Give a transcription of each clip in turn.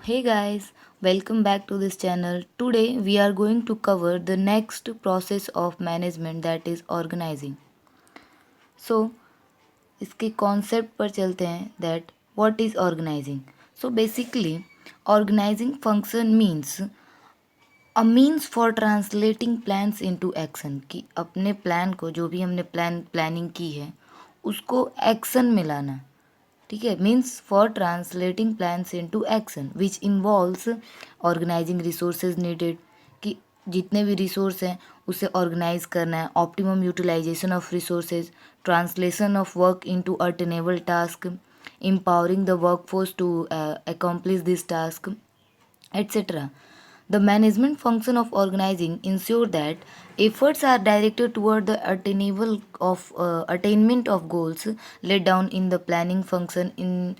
Hey guys, welcome back to this channel. Today we are going to cover the next process of management that is organizing. So इसके concept पर चलते हैं that what is organizing. So basically organizing function means a means for translating plans into action कि अपने plan को जो भी हमने planning की है उसको action में लाना. ठीक है, means for translating plans into action which involves organizing resources needed कि जितने भी रिसोर्स हैं उसे ऑर्गेनाइज करना है, optimum utilization of resources, translation of work into attainable task, empowering the workforce to accomplish this task, etc. The management function of organizing ensure that efforts are directed toward the attainment of goals laid down in the planning function in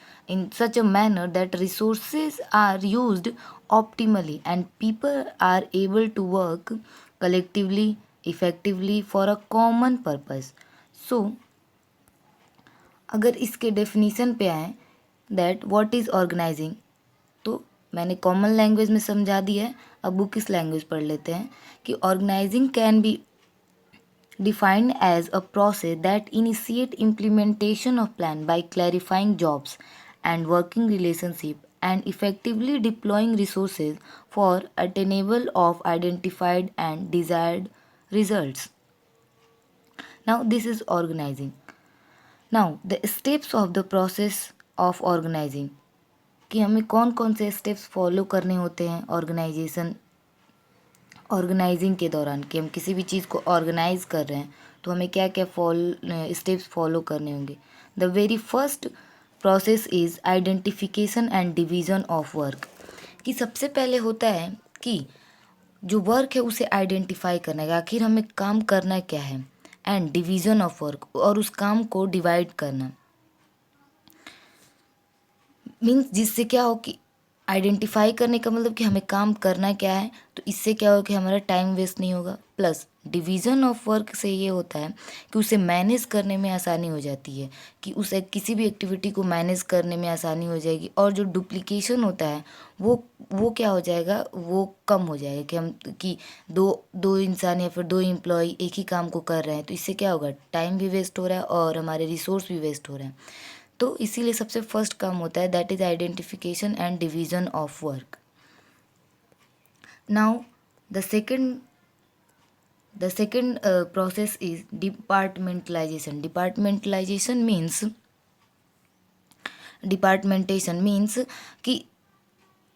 such a manner that resources are used optimally and people are able to work collectively effectively for a common purpose. So अगर इसके definition पे आए that what is organising, तो मैंने common language में समझा दिया है. अब बुक इस लैंग्वेज पढ़ लेते हैं कि organizing can be defined as a process that initiate implementation of plan by clarifying jobs and working relationship and effectively deploying resources for attainable of identified and desired results. Now this is organizing. Now the steps of the process of organizing कि हमें कौन कौन से steps follow करने होते हैं organising के दौरान कि हम किसी भी चीज़ को ऑर्गेनाइज कर रहे हैं तो हमें क्या क्या स्टेप्स फॉलो करने होंगे. The very first process is identification and division of work कि सबसे पहले होता है कि जो वर्क है उसे आइडेंटिफाई करना है, आखिर हमें काम करना क्या है, एंड डिवीज़न ऑफ वर्क और उस काम को डिवाइड करना. मीन्स जिससे क्या हो कि आइडेंटिफाई करने का मतलब कि हमें काम करना क्या है, तो इससे क्या हो कि हमारा टाइम वेस्ट नहीं होगा. प्लस डिवीज़न ऑफ वर्क से ये होता है कि उसे मैनेज करने में आसानी हो जाती है कि उसे किसी भी एक्टिविटी को मैनेज करने में आसानी हो जाएगी और जो डुप्लीकेशन होता है वो क्या हो जाएगा, वो कम हो जाएगा कि हम कि दो दो इंसान या फिर दो एम्प्लॉय एक ही काम को कर रहे हैं तो इससे क्या होगा, टाइम भी वेस्ट हो रहा है और हमारे रिसोर्स भी वेस्ट हो रहे हैं. तो इसीलिए सबसे फर्स्ट काम होता है that is identification and division of work. Now the second process is departmentalisation means कि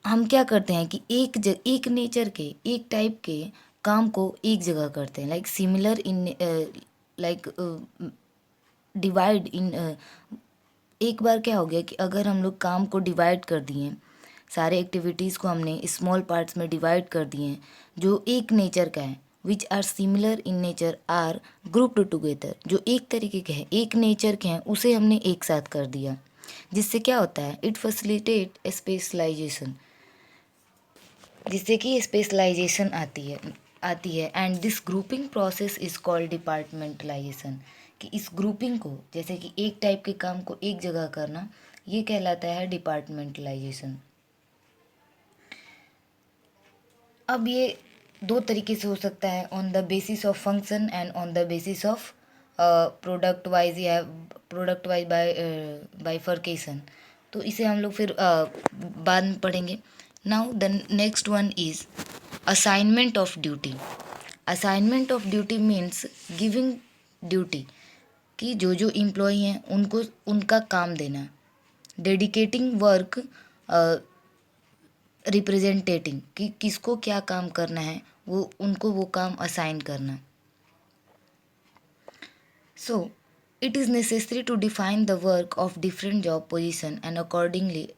हम क्या करते हैं कि एक नेचर के एक टाइप के काम को एक जगह करते हैं, like similar in like divide in. एक बार क्या हो गया कि अगर हम लोग काम को डिवाइड कर दिए, सारे एक्टिविटीज़ को हमने स्मॉल पार्ट्स में डिवाइड कर दिए हैं जो एक नेचर का है, which are similar in nature are grouped together, जो एक तरीके के हैं एक नेचर के हैं उसे हमने एक साथ कर दिया, जिससे क्या होता है इट फैसिलिटेट स्पेशलाइजेशन, जिससे कि स्पेशलाइजेशन आती है and this grouping process is called departmentalisation कि इस ग्रुपिंग को जैसे कि एक टाइप के काम को एक जगह करना ये कहलाता है डिपार्टमेंटलाइजेशन. अब ये दो तरीके से हो सकता है, on the basis of function and on the basis of product wise या प्रोडक्ट वाइज बाइफर्केशन. तो इसे हम लोग फिर बाद में पढ़ेंगे. Now the next one is assignment of duty. Assignment of duty means giving duty कि जो एम्प्लॉय हैं उनको उनका काम देना, डेडिकेटिंग वर्क रिप्रेजेंटेटिंग कि किसको क्या काम करना है वो उनको वो काम असाइन करना. So it is necessary to define the work of different job position and accordingly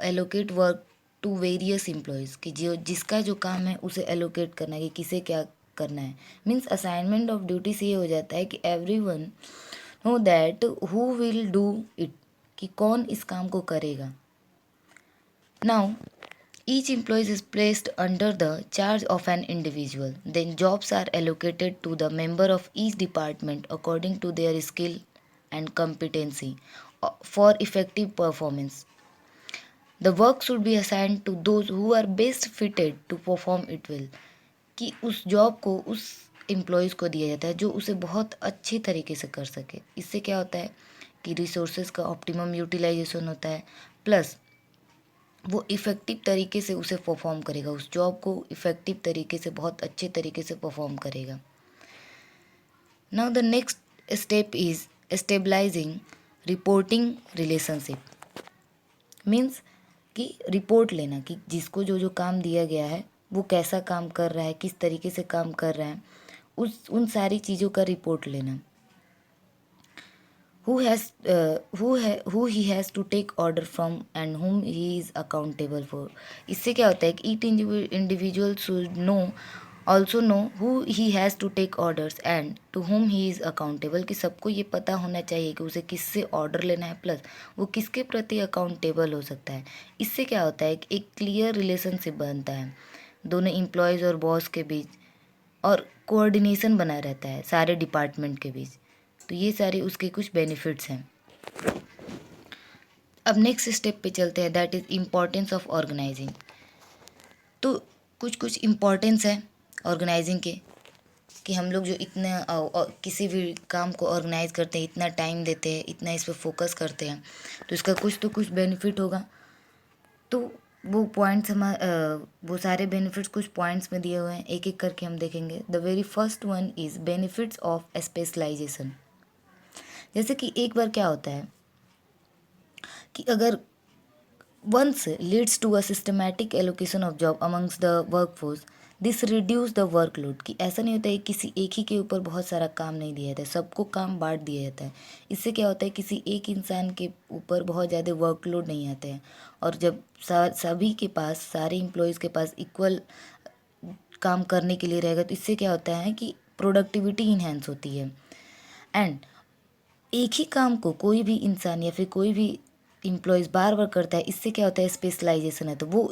allocate work to various employees कि जिसका जो काम है उसे एलोकेट करना है कि किसे क्या करना है. मीन्स असाइनमेंट ऑफ ड्यूटी से ये हो जाता है कि everyone know that who will do it कि कौन इस काम को करेगा. Now each employee is placed under the charge of an individual. Then jobs are allocated to the member of each department according to their skill and competency for effective performance. The work should be assigned to those who are best fitted to perform it well, कि उस job को उस employees को दिया जाता है जो उसे बहुत अच्छे तरीके से कर सके। इससे क्या होता है कि रिसोर्सेज का ऑप्टिमम यूटिलाइजेशन होता है, प्लस वो इफ़ेक्टिव तरीके से उसे परफॉर्म करेगा, उस जॉब को इफ़ेक्टिव तरीके से बहुत अच्छे तरीके से परफॉर्म करेगा। Now the next step is stabilizing reporting relationship. Means कि रिपोर्ट लेना, कि जिसको जो जो काम दिया गया है वो कैसा काम कर रहा है, किस तरीके से काम कर रहा है, उन सारी चीज़ों का रिपोर्ट लेना। who he has to take order from and whom he is accountable for। इससे क्या होता है कि each individual should also know who he has to take orders and to whom he is accountable, कि सबको ये पता होना चाहिए कि उसे किससे ऑर्डर लेना है, प्लस वो किसके प्रति अकाउंटेबल हो सकता है। इससे क्या होता है कि एक क्लियर रिलेशनशिप बनता है दोनों एम्प्लॉयज़ और बॉस के बीच, और कोऑर्डिनेशन बना रहता है सारे डिपार्टमेंट के बीच। तो ये सारे उसके कुछ बेनिफिट्स हैं। अब नेक्स्ट स्टेप पे चलते हैं, that is importance of organizing. तो कुछ कुछ इम्पॉर्टेंस है ऑर्गेनाइजिंग के, कि हम लोग जो इतना किसी भी काम को ऑर्गेनाइज करते हैं, इतना टाइम देते हैं, इतना इस पर फोकस करते हैं, तो इसका कुछ तो कुछ बेनिफिट होगा। तो वो पॉइंट्स वो सारे बेनिफिट्स कुछ पॉइंट्स में दिए हुए हैं, एक एक करके हम देखेंगे। The very first one is benefits of specialization. जैसे कि एक बार क्या होता है कि अगर once leads to a systematic allocation of job amongst the workforce, this reduce the workload, कि ऐसा नहीं होता है किसी एक ही के ऊपर बहुत सारा काम नहीं दिया जाता है, सबको काम बांट दिया जाता है। इससे क्या होता है किसी एक इंसान के ऊपर बहुत ज़्यादा वर्कलोड नहीं आता है, और जब सभी के पास, सारे एम्प्लॉयज़ के पास इक्वल काम करने के लिए रहेगा, तो इससे क्या होता है कि प्रोडक्टिविटी इन्हेंस होती है। एंड एक ही काम को कोई भी इंसान या फिर कोई भी इम्प्लॉयज़ बार बार करता है, इससे क्या होता है स्पेशलाइजेशन है, तो वो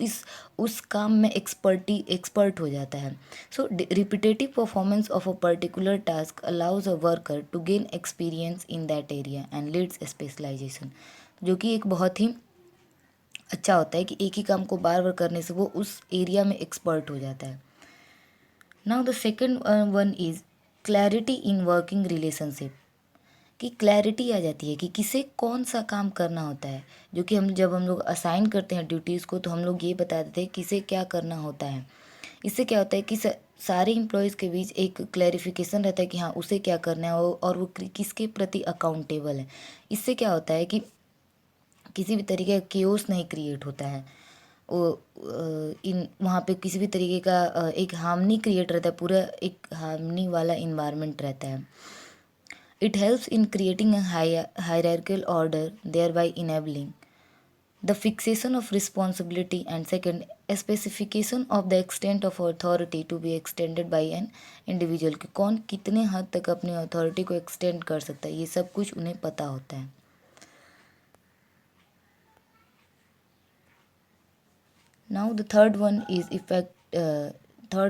उस काम में एक्सपर्ट हो जाता है। So repetitive performance of a particular task allows a worker to gain experience in that area and leads specialization, जो कि एक बहुत ही अच्छा होता है कि एक ही काम को बार बार करने से वो उस एरिया में एक्सपर्ट हो जाता है। Now the second one is clarity in working relationship, कि क्लैरिटी आ जाती है कि किसे कौन सा काम करना होता है, जो कि जब हम लोग असाइन करते हैं ड्यूटीज़ को, तो हम लोग ये बता देते हैं किसे क्या करना होता है। इससे क्या होता है कि सारे एम्प्लॉयज़ के बीच एक क्लैरिफिकेशन रहता है कि हाँ उसे क्या करना है, और वो किसके प्रति अकाउंटेबल है। इससे क्या होता है कि किसी भी तरीके का केओस नहीं क्रिएट होता है, इन वहाँ पे किसी भी तरीके का एक हार्मनी क्रिएट रहता है, पूरा एक हार्मनी वाला इन्वायरमेंट रहता है। It helps in creating a hierarchical order, thereby enabling the fixation of responsibility, and second, a specification of the extent of authority to be extended by an individual, कि कौन कितने हद तक अपनी अथॉरिटी को एक्सटेंड कर सकता है, ये सब कुछ उन्हें पता होता है। Now the third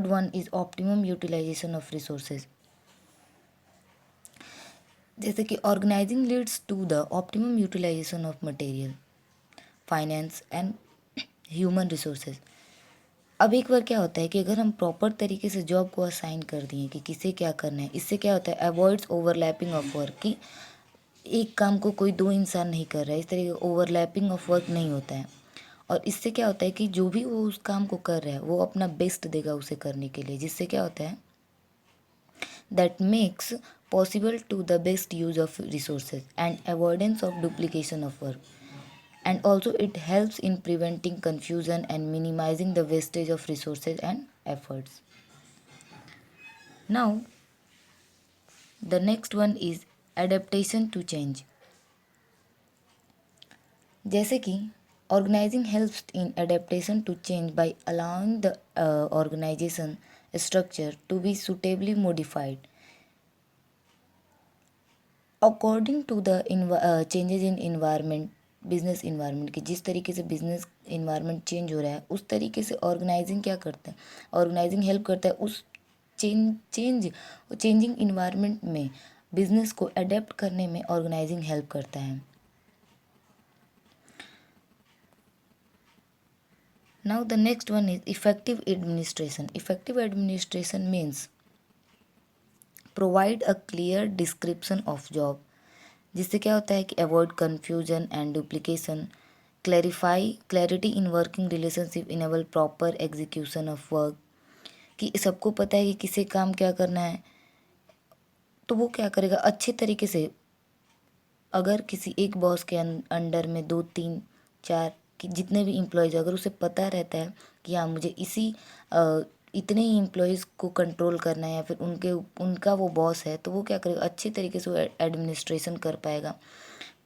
one is optimum utilization of resources। जैसे कि organizing leads to the optimum utilization of material, finance and human resources. अब एक बार क्या होता है कि अगर हम प्रॉपर तरीके से जॉब को असाइन कर दिए कि किसे क्या करना है, इससे क्या होता है अवॉइड्स ओवरलैपिंग ऑफ वर्क, कि एक काम को कोई दो इंसान नहीं कर रहा है, इस तरीके का ओवरलैपिंग ऑफ वर्क नहीं होता है। और इससे क्या होता है कि जो भी वो उस काम को कर रहा है वो अपना बेस्ट देगा उसे करने के लिए, जिससे क्या होता है that makes possible to the best use of resources and avoidance of duplication of work, and also it helps in preventing confusion and minimizing the wastage of resources and efforts. Now the next one is adaptation to change। जैसे कि organizing helps in adaptation to change by allowing the organization structure to be suitably modified according to the changes in environment, business environment, की जिस तरीके से business environment change हो रहा है उस तरीके से ऑर्गेनाइजिंग क्या करता है, ऑर्गेनाइजिंग हेल्प करता है उस चेंजिंग इन्वायरमेंट में बिजनेस को अडेप्ट करने में ऑर्गेनाइजिंग हेल्प करता है। Now the next one is effective administration. Effective administration means provide a clear description of job, जिससे क्या होता है कि avoid confusion and duplication, clarity in working relationship, enable proper execution of work, कि सबको पता है कि किसे काम क्या करना है तो वो क्या करेगा अच्छे तरीके से। अगर किसी एक बॉस के अंडर में दो तीन चार कि जितने भी इम्प्लॉयज़ अगर उसे पता रहता है कि हाँ मुझे इतने ही इम्प्लॉयज़ को कंट्रोल करना है या फिर उनका वो बॉस है, तो वो क्या करेगा अच्छे तरीके से वो एडमिनिस्ट्रेशन कर पाएगा,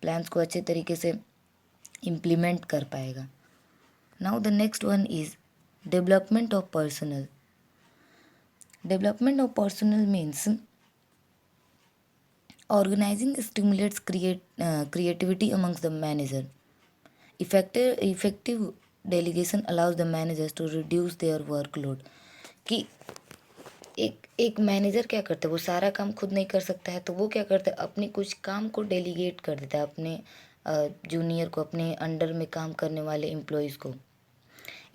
प्लान्स को अच्छे तरीके से इम्प्लीमेंट कर पाएगा। Now the next one is development of personal. Development of personal means organizing stimulates creativity amongst the manager. Effective delegation allows the managers to reduce their workload. कि एक मैनेजर क्या करता है, वो सारा काम खुद नहीं कर सकता है, तो वो क्या करता है अपने कुछ काम को डेलीगेट कर देता है अपने जूनियर को, अपने अंडर में काम करने वाले एम्प्लॉयज़ को।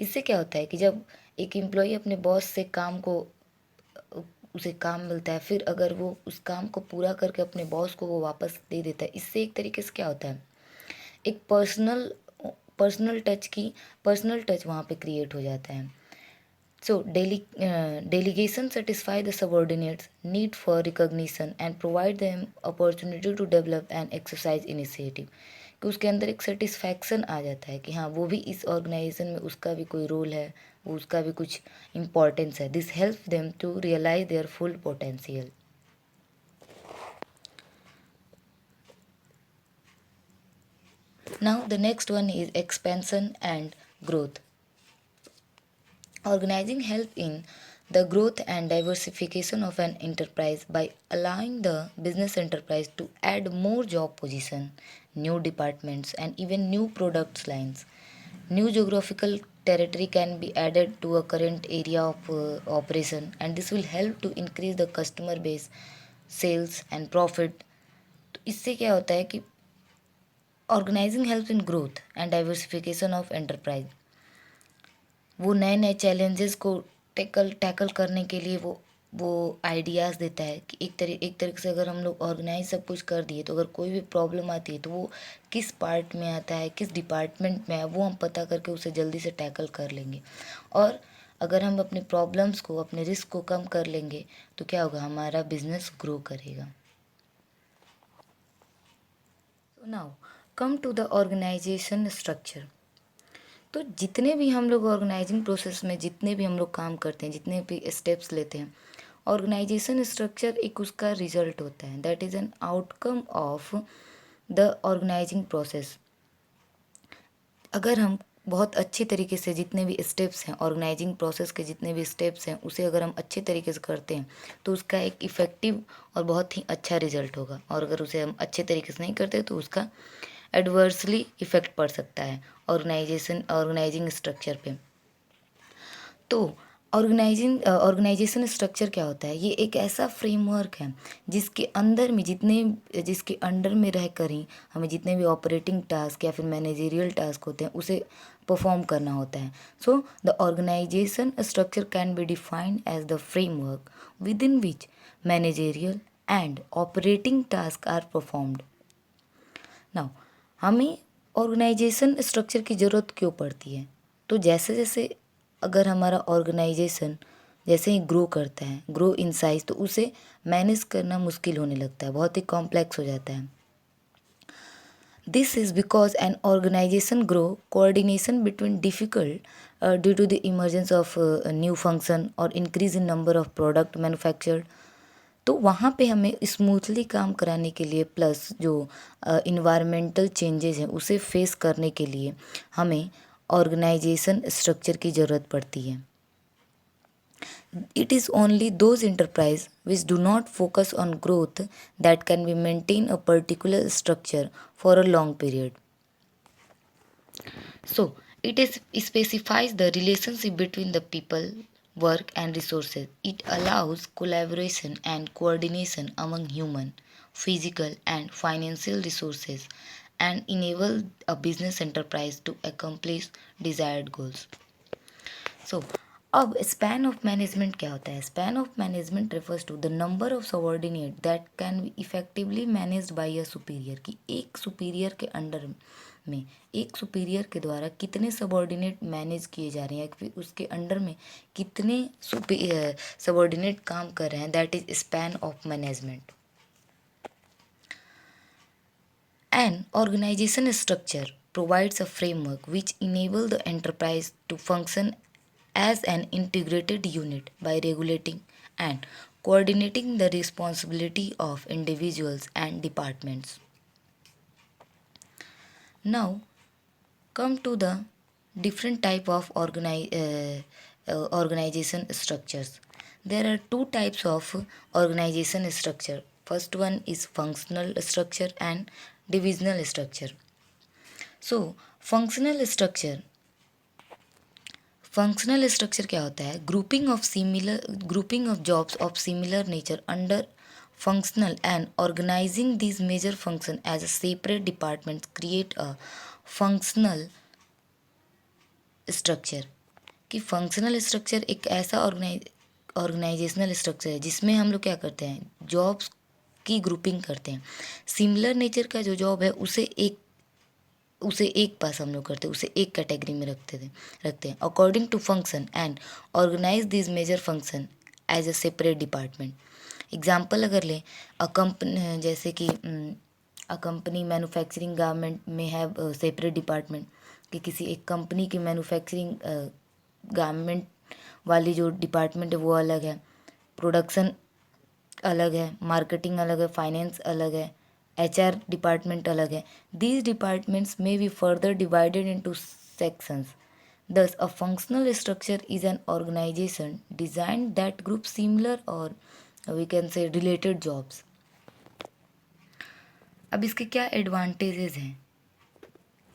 इससे क्या होता है कि जब एक एम्प्लॉय अपने बॉस से उसे काम मिलता है, फिर अगर वो उस काम को पूरा करके अपने बॉस को वो वापस दे देता है, इससे एक तरीके से क्या होता है एक पर्सनल टच वहाँ पे क्रिएट हो जाता है। सो delegation satisfy the subordinates need for recognition and provide them opportunity to develop and exercise initiative, कि उसके अंदर एक सेटिस्फैक्शन आ जाता है कि हाँ वो भी इस ऑर्गेनाइजेशन में उसका भी कोई रोल है, वो उसका भी कुछ इम्पोर्टेंस है। This help them to realize their full potential. Now the next one is expansion and growth. Organizing help in the growth and diversification of an enterprise by allowing the business enterprise to add more job position, new departments and even new product lines. New geographical territory can be added to a current area of operation, and this will help to increase the customer base, sales and profit. तो इससे क्या होता है कि organizing help in growth and diversification of enterprise, वो नए नए challenges को टैकल करने के लिए वो आइडियाज़ देता है कि एक तरीके से अगर हम लोग ऑर्गेनाइज सब कुछ कर दिए तो अगर कोई भी प्रॉब्लम आती है तो वो किस पार्ट में आता है, किस डिपार्टमेंट में है, वो हम पता करके उसे जल्दी से टैकल कर लेंगे। और अगर हम अपने प्रॉब्लम्स को, अपने रिस्क को कम कर लेंगे तो क्या होगा, हमारा बिजनेस ग्रो करेगा। So now come to the organization structure. तो जितने भी हम लोग ऑर्गेनाइजिंग प्रोसेस में जितने भी हम लोग काम करते हैं, जितने भी स्टेप्स लेते हैं, ऑर्गेनाइजेशन स्ट्रक्चर एक उसका रिजल्ट होता है, that is an outcome of the organizing process. अगर हम बहुत अच्छे तरीके से जितने भी स्टेप्स हैं, ऑर्गेनाइजिंग प्रोसेस के जितने भी स्टेप्स हैं, उसे अगर हम अच्छे तरीके से करते हैं तो उसका एक इफ़ेक्टिव और बहुत ही अच्छा रिजल्ट होगा। और अगर उसे हम अच्छे तरीके से नहीं करते तो उसका एडवर्सली इफ़ेक्ट पड़ सकता है ऑर्गेनाइजिंग स्ट्रक्चर पे। तो ऑर्गेनाइजेशन स्ट्रक्चर क्या होता है, ये एक ऐसा फ्रेमवर्क है जिसके अंडर में रहकर ही हमें जितने भी ऑपरेटिंग टास्क या फिर मैनेजरियल टास्क होते हैं उसे परफॉर्म करना होता है। So the organization structure can be defined as the framework within which managerial and operating task are performed. Now हमें ऑर्गेनाइजेशन स्ट्रक्चर की ज़रूरत क्यों पड़ती है, तो जैसे जैसे अगर हमारा ऑर्गेनाइजेशन जैसे ही ग्रो करता है, ग्रो इन साइज, तो उसे मैनेज करना मुश्किल होने लगता है, बहुत ही कॉम्प्लेक्स हो जाता है। This is because an organization grow coordination between difficult due to the emergence of new function और increase in number of product manufactured. तो वहाँ पे हमें स्मूथली काम कराने के लिए प्लस जो इन्वायरमेंटल चेंजेस हैं उसे फेस करने के लिए हमें ऑर्गेनाइजेशन स्ट्रक्चर की ज़रूरत पड़ती है। It is only those enterprise which do not focus on growth that can be maintain a particular structure for a long period. So, specifies the relationship between the people, work and resources. It allows collaboration and coordination among human, physical and financial resources and enable a business enterprise to accomplish desired goals. सो अब span of management क्या होता है? Span of management refers to the number of subordinate that can be effectively managed by a superior, कि एक superior के under में, एक superior के द्वारा कितने सबॉर्डिनेट मैनेज किए जा रहे हैं, फिर उसके अंडर में कितने सबॉर्डिनेट काम कर रहे हैं, that is span of management. An organization structure provides a framework which enables the enterprise to function as an integrated unit by regulating and coordinating the responsibility of individuals and departments. Now, come to the different type of organization structures. There are two types of organization structure. First one is functional structure and divisional structure. So, functional structure क्या होता है? Grouping of jobs of similar nature under functional and organizing these major function as a separate departments create a functional structure. कि functional structure एक ऐसा organisational structure है जिसमें हम लोग क्या करते हैं, जॉब्स की ग्रुपिंग करते हैं. सिमिलर नेचर का जो जॉब है उसे एक पास हम लोग करते हैं, उसे एक कैटेगरी में रखते हैं according to function and organize this major function as a separate department. Example अगर लें, अ कंपनी, जैसे कि अ कंपनी मैन्युफैक्चरिंग गारमेंट में है सेपरेट डिपार्टमेंट, कि किसी एक कंपनी की मैन्युफैक्चरिंग गारमेंट वाली जो डिपार्टमेंट है वो अलग है, प्रोडक्शन अलग है, मार्केटिंग अलग है, फाइनेंस अलग है, HR डिपार्टमेंट अलग है. These departments may be further divided into sections. Thus, a functional structure is an organization designed that groups similar or we can say related jobs. अब इसके क्या एडवांटेजेस हैं?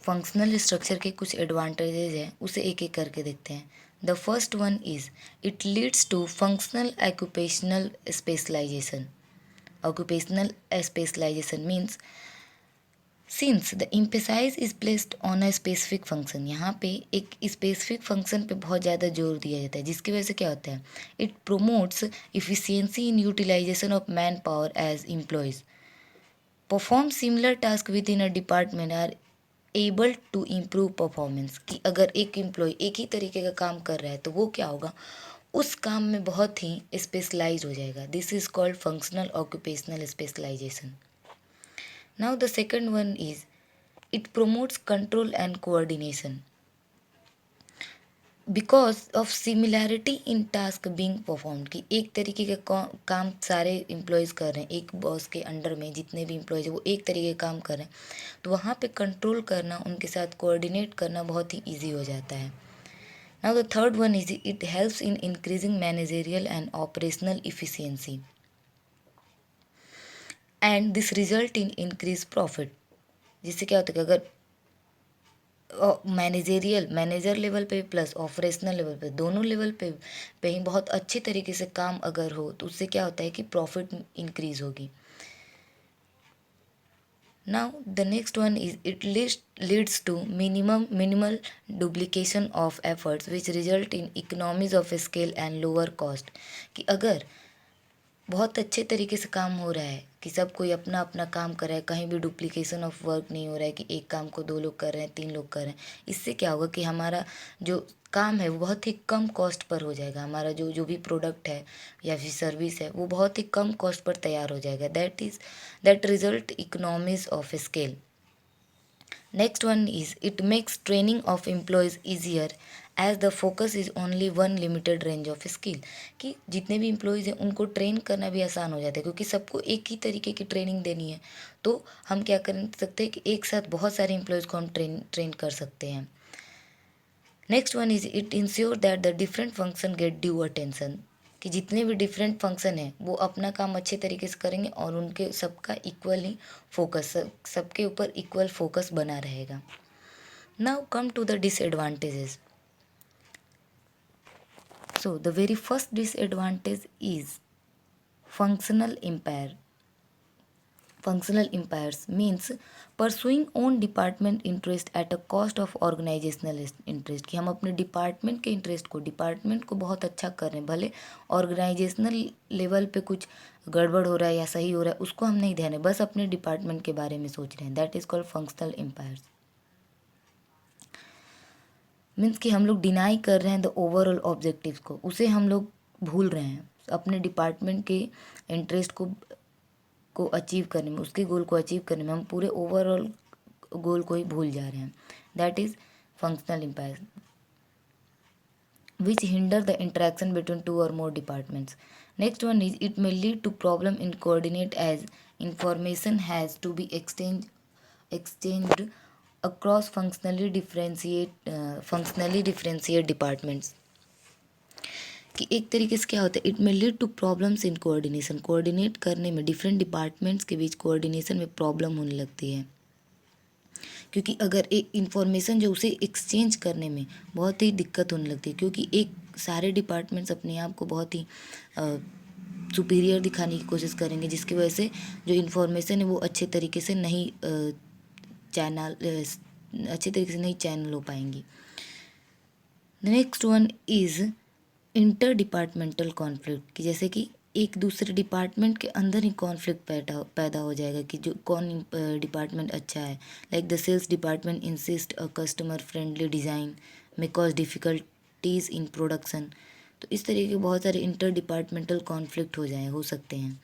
फंक्शनल स्ट्रक्चर के कुछ एडवांटेजेस हैं, उसे एक एक करके देखते हैं. The first one is it leads to functional occupational specialization. Occupational specialization means since the emphasis is placed on a specific function, यहाँ पे एक स्पेसिफिक फंक्शन पे बहुत ज़्यादा जोर दिया जाता है, जिसकी वजह से क्या होता है, it promotes efficiency in utilization of manpower as employees perform similar task within a department are able to improve performance. कि अगर एक एम्प्लॉय एक ही तरीके का काम कर रहा है तो वो क्या होगा, उस काम में बहुत ही स्पेशलाइज हो जाएगा. This is called functional occupational specialization. Now the second one is it promotes control and coordination because of similarity in task being performed. कि एक तरीके का काम सारे एम्प्लॉयज़ कर रहे हैं, एक बॉस के अंडर में जितने भी एम्प्लॉयज़ हैं वो एक तरीके का काम कर रहे हैं, तो वहाँ पे कंट्रोल करना, उनके साथ कोऑर्डिनेट करना बहुत ही ईजी हो जाता है. Now the third one is it helps in increasing managerial and operational efficiency and this result in increased profit. जिससे क्या होता है कि अगर मैनेजर लेवल पे प्लस ऑपरेशनल लेवल पे, दोनों लेवल पे ही बहुत अच्छे तरीके से काम अगर हो तो उससे क्या होता है कि प्रॉफिट इंक्रीज होगी. Now the next one is it leads to minimal duplication of efforts which result in economies of scale and lower cost. कि अगर बहुत अच्छे तरीके से काम हो रहा है, कि सब कोई अपना अपना काम कर रहा है, कहीं भी डुप्लीकेशन ऑफ वर्क नहीं हो रहा है कि एक काम को 2 लोग कर रहे हैं, 3 लोग कर रहे हैं, इससे क्या होगा कि हमारा जो काम है वो बहुत ही कम कॉस्ट पर हो जाएगा. हमारा जो भी प्रोडक्ट है या फिर सर्विस है वो बहुत ही कम कॉस्ट पर तैयार हो जाएगा. That result economies of scale. Next one is it makes training of employees easier as the focus is only one limited range of skill. कि जितने भी एम्प्लॉयज़ हैं उनको ट्रेन करना भी आसान हो जाता है, क्योंकि सबको एक ही तरीके की ट्रेनिंग देनी है, तो हम क्या कर सकते हैं कि एक साथ बहुत सारे एम्प्लॉयज़ को हम ट्रेन कर सकते हैं. Next one is it ensure that the different function get due attention. कि जितने भी डिफरेंट फंक्शन हैं वो अपना काम अच्छे तरीके से करेंगे और उनके सबका इक्वली फोकस, सबके ऊपर इक्वल फोकस बना रहेगा. Now come to the disadvantages. So the very first disadvantage is functional Functional empires means pursuing own department interest at a cost of organizational interest, कि हम अपने डिपार्टमेंट के इंटरेस्ट को, department को बहुत अच्छा कर रहे हैं, भले ऑर्गेनाइजेशनल लेवल पे कुछ गड़बड़ हो रहा है या सही हो रहा है उसको हम नहीं ध्यान है, बस अपने डिपार्टमेंट के बारे में सोच रहे हैं, that is called functional empires. Means कि हम लोग डिनाई कर रहे हैं द ओवरऑल ऑब्जेक्टिव्स को, उसे हम लोग भूल रहे हैं, अपने डिपार्टमेंट के इंटरेस्ट को अचीव करने में, उसके गोल को अचीव करने में हम पूरे ओवरऑल गोल को ही भूल जा रहे हैं, that is functional impact which hinder the interaction between two or more departments. Next one is it may lead to problem in coordinate as information has to be exchanged across functionally differentiate departments. कि एक तरीके से क्या होता है, it may lead to problems in coordination, coordinate करने में different departments के बीच कोऑर्डिनेशन में प्रॉब्लम होने लगती है, क्योंकि अगर एक इन्फॉर्मेशन जो उसे एक्सचेंज करने में बहुत ही दिक्कत होने लगती है, क्योंकि एक सारे डिपार्टमेंट्स अपने आप को बहुत ही सुपीरियर दिखाने की कोशिश करेंगे, जिसकी वजह से जो इन्फॉर्मेशन है वो अच्छे तरीके से नहीं चैनल हो पाएंगी। The next one is inter departmental conflict, कि जैसे कि एक दूसरे डिपार्टमेंट के अंदर ही कॉन्फ्लिक्ट पैदा हो जाएगा कि जो कौन डिपार्टमेंट अच्छा है, like the sales department insist a customer friendly design may cause difficulties in production. तो इस तरीके के बहुत सारे इंटर डिपार्टमेंटल कॉन्फ्लिक्ट हो सकते हैं।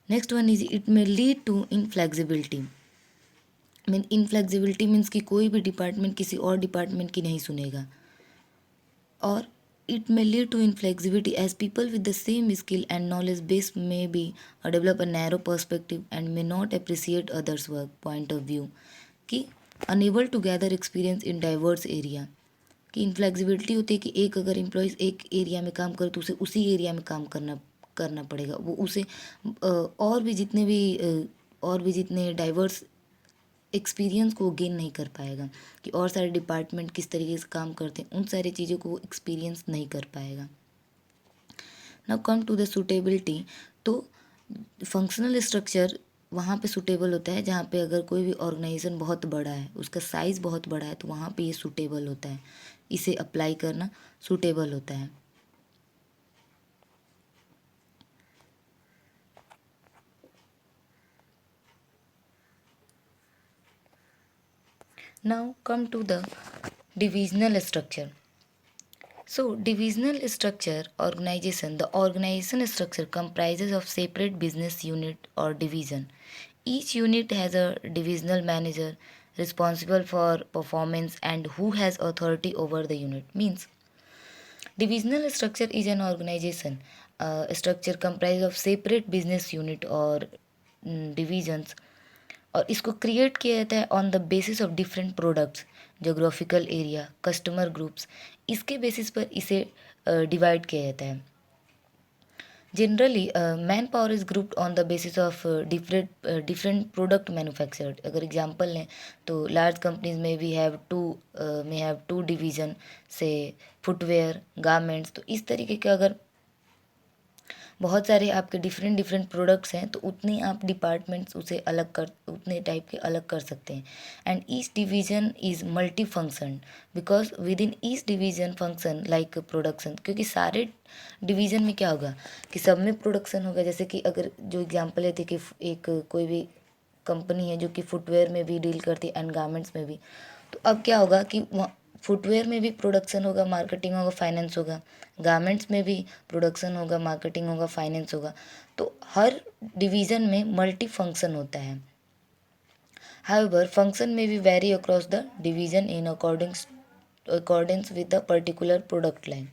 Next one is it may lead to inflexibility, inflexibility means कि कोई भी डिपार्टमेंट किसी और डिपार्टमेंट की नहीं सुनेगा, और it may lead to inflexibility as people with the same skill and knowledge base may be develop a narrow perspective and may not appreciate others' work point of view, कि unable to gather experience in diverse area, कि inflexibility होती है कि एक अगर employees एक area में काम करे तो उसे उसी एरिया में काम करना पड़ेगा, वो उसे और भी जितने डाइवर्स एक्सपीरियंस को गेन नहीं कर पाएगा, कि और सारे डिपार्टमेंट किस तरीके से काम करते हैं उन सारी चीज़ों को वो एक्सपीरियंस नहीं कर पाएगा। Now come to the suitability, तो फंक्शनल स्ट्रक्चर वहाँ पे सूटेबल होता है जहाँ पे अगर कोई भी ऑर्गेनाइजेशन बहुत बड़ा है, उसका साइज़ बहुत बड़ा है, तो वहाँ पे ये सूटेबल होता है, इसे अप्लाई करना सूटेबल होता है। Now come to the divisional structure. So divisional structure organization, the organization structure comprises of separate business unit or division. Each unit has a divisional manager responsible for performance and who has authority over the unit. Means divisional structure is an organization structure comprised of separate business unit or divisions, और इसको create किया जाता है on the basis of different products, geographical area, customer groups, इसके basis पर इसे divide किया जाता है। Generally man power is grouped on the basis of different product manufactured. अगर एग्जांपल लें तो लार्ज कंपनीज में वी हैव टू डिवीज़न से फुटवेयर, गारमेंट्स, तो इस तरीके के अगर बहुत सारे आपके डिफरेंट प्रोडक्ट्स हैं तो उतने आप डिपार्टमेंट्स उतने टाइप के अलग कर सकते हैं। And each division is multi function because with in each division function like production, क्योंकि सारे डिवीज़न में क्या होगा कि सब में प्रोडक्शन होगा। जैसे कि अगर जो एग्जांपल लेते कि एक कोई भी कंपनी है जो कि फुटवेयर में भी डील करती है एंड गारमेंट्स में भी, तो अब क्या होगा कि फुटवेयर में भी प्रोडक्शन होगा, मार्केटिंग होगा, फाइनेंस होगा, गारमेंट्स में भी प्रोडक्शन होगा, मार्केटिंग होगा, फाइनेंस होगा। तो हर डिवीज़न में मल्टी फंक्शन होता है। हाउएवर फंक्शन में भी vary across the division in according with the particular product line.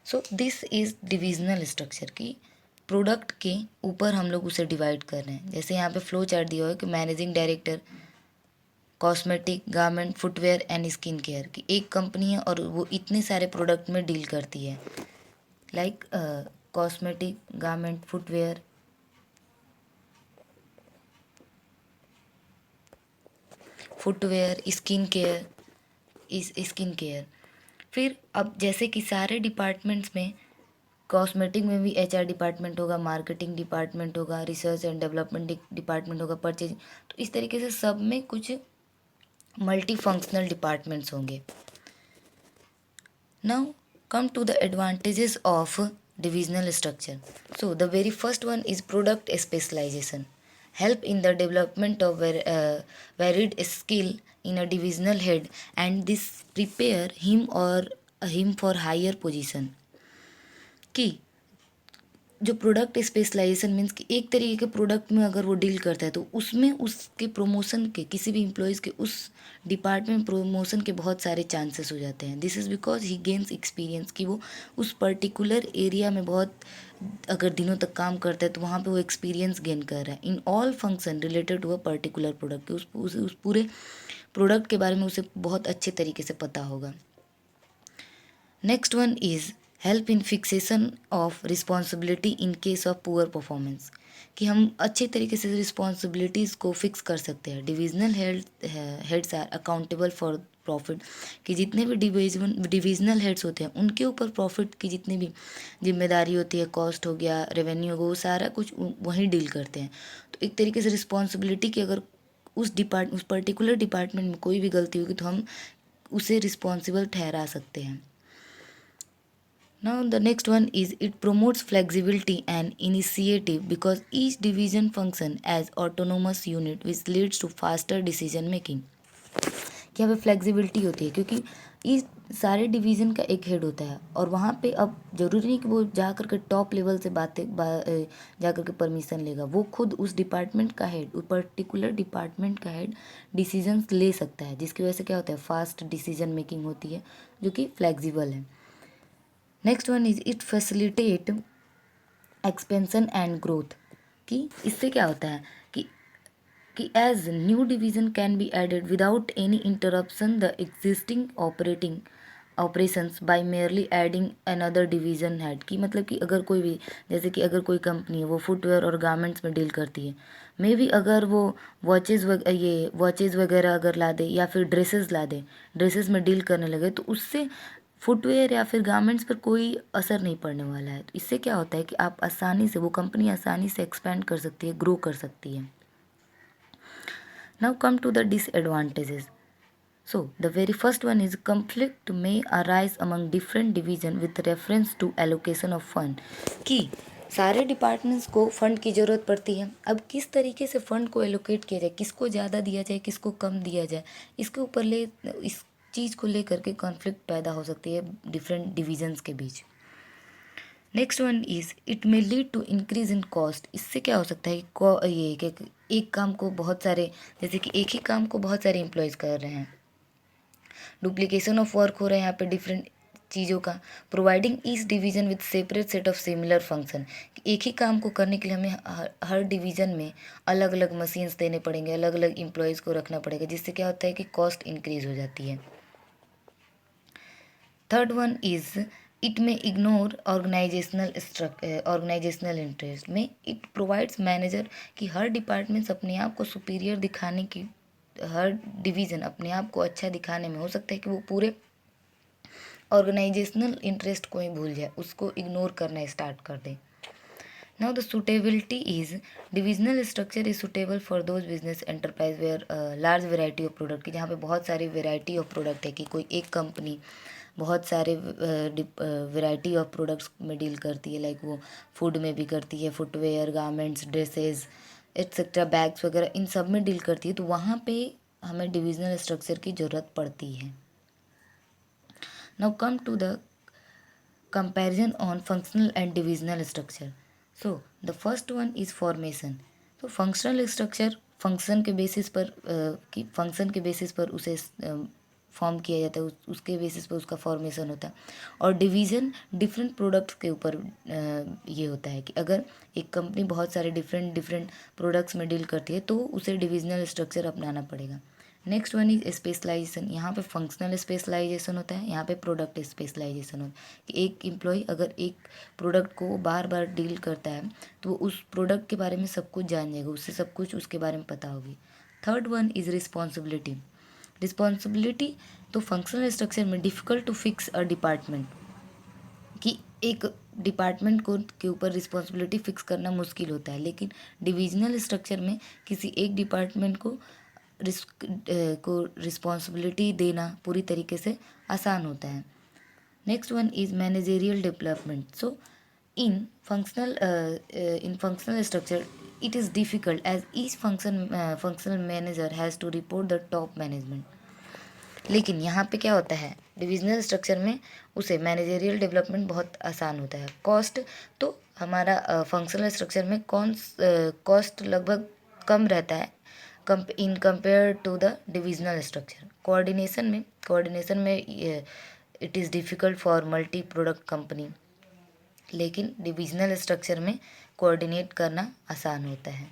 So this is divisional structure, की प्रोडक्ट के ऊपर हम लोग उसे डिवाइड कर रहे हैं। जैसे यहाँ पे फ्लो चार्ट दिया हुआ है कि managing director cosmetic, garment, footwear and skin care की एक कंपनी है और वो इतने सारे प्रोडक्ट में डील करती है, like cosmetic, garment, footwear, skin care. फिर अब जैसे कि सारे डिपार्टमेंट्स में कॉस्मेटिक में भी HR डिपार्टमेंट होगा, मार्केटिंग डिपार्टमेंट होगा, रिसर्च एंड डेवलपमेंट डिपार्टमेंट होगा, परचेज। तो इस तरीके से सब में कुछ मल्टी फंक्शनल डिपार्टमेंट्स होंगे. Now come to the advantages of divisional structure. So the very first one is product specialization. Help in the development of varied skill in a divisional head, and this prepare him for higher position. कि जो product specialisation means कि एक तरीके के product में अगर वो deal करता है तो उसमें उसके प्रमोशन के, किसी भी एम्प्लॉयज़ के उस डिपार्टमेंट में प्रमोशन के बहुत सारे चांसेस हो जाते हैं. This is because he gains experience, कि वो उस पर्टिकुलर एरिया में बहुत अगर दिनों तक काम करता है तो वहाँ पे वो एक्सपीरियंस गेन कर रहा है in all function related to a particular product. उस पूरे प्रोडक्ट के बारे में उसे बहुत अच्छे तरीके से पता होगा. Next one is help in fixation of responsibility in case of poor performance, कि हम अच्छे तरीके से रिस्पॉन्सिबिलिटीज़ को फिक्स कर सकते हैं. Divisional heads are accountable for profit, कि जितने भी डिविजनल हेड्स होते हैं उनके ऊपर प्रॉफिट की जितनी भी जिम्मेदारी होती है, कॉस्ट हो गया, रेवेन्यू हो गया, वो सारा कुछ वहीं डील करते हैं. तो एक तरीके से रिस्पॉन्सिबिलिटी की अगर उस पर्टिकुलर डिपार्टमेंट में कोई भी गलती होगी तो हम उसे रिस्पॉन्सिबल ठहरा सकते हैं. Now the next one is it promotes flexibility and initiative because each division function as autonomous unit which leads to faster decision making. कि यहाँ पे फ्लेक्सिबिलिटी होती है क्योंकि इस सारे डिवीज़न का एक हेड होता है और वहाँ पे अब ज़रूरी नहीं कि वो जा कर के टॉप लेवल से जा कर के परमिशन लेगा. वो खुद उस डिपार्टमेंट का हेड, उस पर्टिकुलर डिपार्टमेंट का हेड डिसीजंस ले सकता है, जिसकी वजह से क्या होता है, फास्ट डिसीजन मेकिंग होती है जो कि फ्लेक्सिबल है. Next one is it facilitate expansion and growth, कि इससे क्या होता है कि as new division can be added without any interruption the existing operations by merely adding another division head. की मतलब कि अगर कोई भी, जैसे कि अगर कोई कंपनी है वो फुटवेयर और गारमेंट्स में डील करती है, मे बी अगर वो वॉचेज़ वगैरह अगर ला दे या फिर ड्रेसेस में डील करने लगे तो उससे फुटवेयर या फिर गारमेंट्स पर कोई असर नहीं पड़ने वाला है. तो इससे क्या होता है कि आप आसानी से, वो कंपनी आसानी से एक्सपेंड कर सकती है, ग्रो कर सकती है. Now come to the disadvantages. So the very first one is conflict may arise among different division with reference to allocation of fund, कि सारे डिपार्टमेंट्स को फंड की ज़रूरत पड़ती है. अब किस तरीके से फ़ंड को एलोकेट किया जाए, किसको ज़्यादा दिया जाए, किसको कम दिया जाए, इसके ऊपर इस चीज़ को लेकर के कॉन्फ्लिक्ट पैदा हो सकती है डिफरेंट डिविजन्स के बीच. Next one is it may lead to increase in cost. इससे क्या हो सकता है ये कि एक काम को बहुत सारे, जैसे कि एक ही काम को बहुत सारे एम्प्लॉयज़ कर रहे हैं, डुप्लीकेशन ऑफ वर्क हो रहा है यहाँ पे डिफरेंट चीज़ों का. Providing each division with separate set of similar function, एक ही काम को करने के लिए हमें हर डिवीज़न में अलग अलग मशीन्स देने पड़ेंगे, अलग अलग एम्प्लॉयज़ को रखना पड़ेगा, जिससे क्या होता है कि कॉस्ट इंक्रीज हो जाती है. थर्ड वन इज़ इट में इग्नोर ऑर्गेनाइजेशनल इंटरेस्ट में. इट प्रोवाइड्स मैनेजर कि हर डिपार्टमेंट्स अपने आप को सुपीरियर दिखाने की, हर डिवीज़न अपने आप को अच्छा दिखाने में हो सकता है कि वो पूरे ऑर्गेनाइजेशनल इंटरेस्ट को ही भूल जाए, उसको इग्नोर करना स्टार्ट कर दे. Now the suitability is divisional structure is suitable for those business enterprise where large variety of product, कि जहाँ पे बहुत सारी वेराइटी ऑफ प्रोडक्ट है, कि कोई एक कंपनी बहुत सारे वेराइटी ऑफ प्रोडक्ट्स में डील करती है, लाइक वो फूड में भी करती है, footwear, garments, dresses etcetera, bags वगैरह, इन सब में डील करती है. तो वहाँ पे हमें डिविजनल स्ट्रक्चर की ज़रूरत पड़ती है. Now come to the comparison on functional and divisional structure. So the first one is formation. तो फंक्शनल स्ट्रक्चर फंक्शन के बेसिस पर उसे फॉर्म किया जाता है, उसके बेसिस पर उसका फॉर्मेशन होता है. और डिवीज़न डिफरेंट प्रोडक्ट्स के ऊपर ये होता है कि अगर एक कंपनी बहुत सारे डिफरेंट प्रोडक्ट्स में डील करती है तो उसे डिविजनल स्ट्रक्चर अपनाना पड़ेगा. Next one is specialization. यहाँ पे फंक्शनल स्पेशलाइजेशन होता है, यहाँ पे प्रोडक्ट स्पेशलाइजेशन होता है कि एक एम्प्लॉय अगर एक प्रोडक्ट को बार बार डील करता है तो वो उस प्रोडक्ट के बारे में सब कुछ जान जाएगा, उससे सब कुछ उसके बारे में पता होगी. Third one is responsibility. तो फंक्शनल स्ट्रक्चर में difficult to fix a department, कि एक डिपार्टमेंट को के ऊपर रिस्पॉन्सिबिलिटी फिक्स करना मुश्किल होता है, लेकिन डिविजनल स्ट्रक्चर में किसी एक डिपार्टमेंट को रिस्पॉन्सिबिलिटी देना पूरी तरीके से आसान होता है. Next one is managerial development. So in functional structure it is difficult as each functional manager has to report the top management. लेकिन यहाँ पे क्या होता है, डिविजनल स्ट्रक्चर में उसे मैनेजरियल डेवलपमेंट बहुत आसान होता है. कॉस्ट तो हमारा फंक्शनल स्ट्रक्चर में कॉस्ट लगभग कम रहता है in compare to the divisional structure. Coordination में it is difficult for multi product company, लेकिन डिविजनल स्ट्रक्चर में कोऑर्डिनेट करना आसान होता है.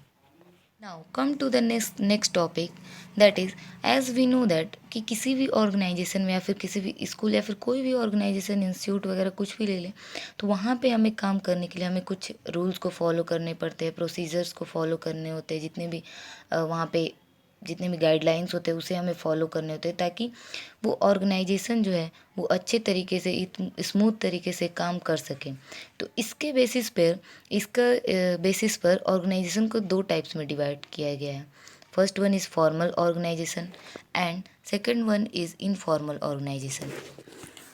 Now come to the next topic, that is as we know that कि किसी भी ऑर्गेनाइजेशन में या फिर किसी भी स्कूल या फिर कोई भी ऑर्गेनाइजेशन इंस्टीट्यूट वगैरह कुछ भी ले लें, तो वहाँ पे हमें काम करने के लिए हमें कुछ रूल्स को फॉलो करने पड़ते हैं, प्रोसीजर्स को फॉलो करने होते हैं. वहाँ पे जितने भी गाइडलाइंस होते हैं उसे हमें फॉलो करने होते हैं, ताकि वो ऑर्गेनाइजेशन जो है वो अच्छे तरीके से स्मूथ तरीके से काम कर सके. तो इसका बेसिस पर ऑर्गेनाइजेशन को दो टाइप्स में डिवाइड किया गया है. First one is formal organization and second one is informal organization.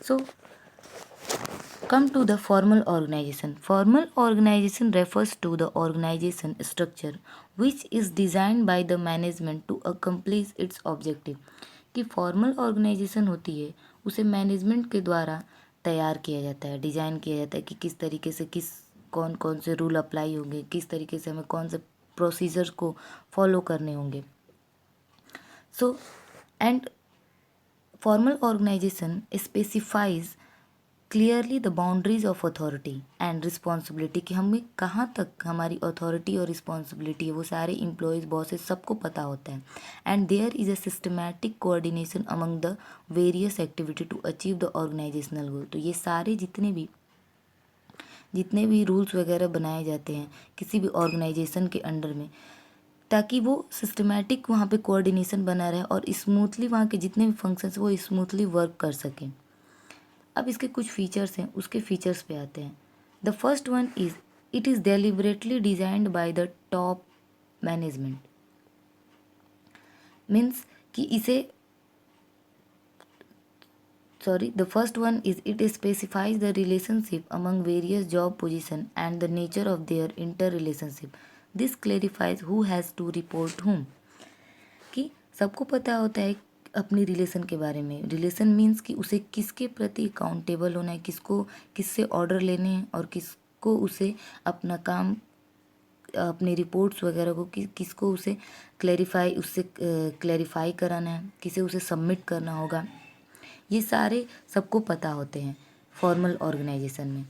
So come to the formal organization. Formal organization refers to the organization structure which is designed by the management to accomplish its objective. कि formal organisation होती है उसे management के द्वारा तैयार किया जाता है, डिज़ाइन किया जाता है कि किस तरीके से कौन कौन से रूल अप्लाई होंगे, किस तरीके से हमें कौन से प्रोसीजर्स को फॉलो करने होंगे. So and formal organization specifies clearly the boundaries of authority and responsibility, कि हमें कहाँ तक हमारी अथॉरिटी और रिस्पॉन्सिबिलिटी है वो सारे इम्प्लॉयज़ बॉसेस सबको पता होता है. And there is a systematic coordination among the various activity to achieve the organizational goal. तो ये सारे जितने भी रूल्स वगैरह बनाए जाते हैं किसी भी ऑर्गेनाइजेशन के अंडर में, ताकि वो सिस्टमैटिक वहाँ पे कोऑर्डिनेशन बना रहे और स्मूथली वहाँ के जितने भी फंक्शंस वो स्मूथली वर्क कर सकें. अब इसके कुछ फीचर्स हैं, उसके फीचर्स पे आते हैं. The first one is it is deliberately designed by the top management. Means कि the first one is it specifies the relationship among various job position and the nature of their interrelationship. This clarifies who has to report whom. कि सबको पता होता है अपनी relation के बारे में. रिलेशन मीन्स कि उसे किसके प्रति अकाउंटेबल होना है, किससे ऑर्डर लेने हैं और किसको उसे अपना काम अपने रिपोर्ट्स वगैरह को किसको उसे क्लैरिफाई कराना है, किसे उसे सबमिट करना होगा. ये सारे सबको पता होते हैं फॉर्मल ऑर्गेनाइजेशन में.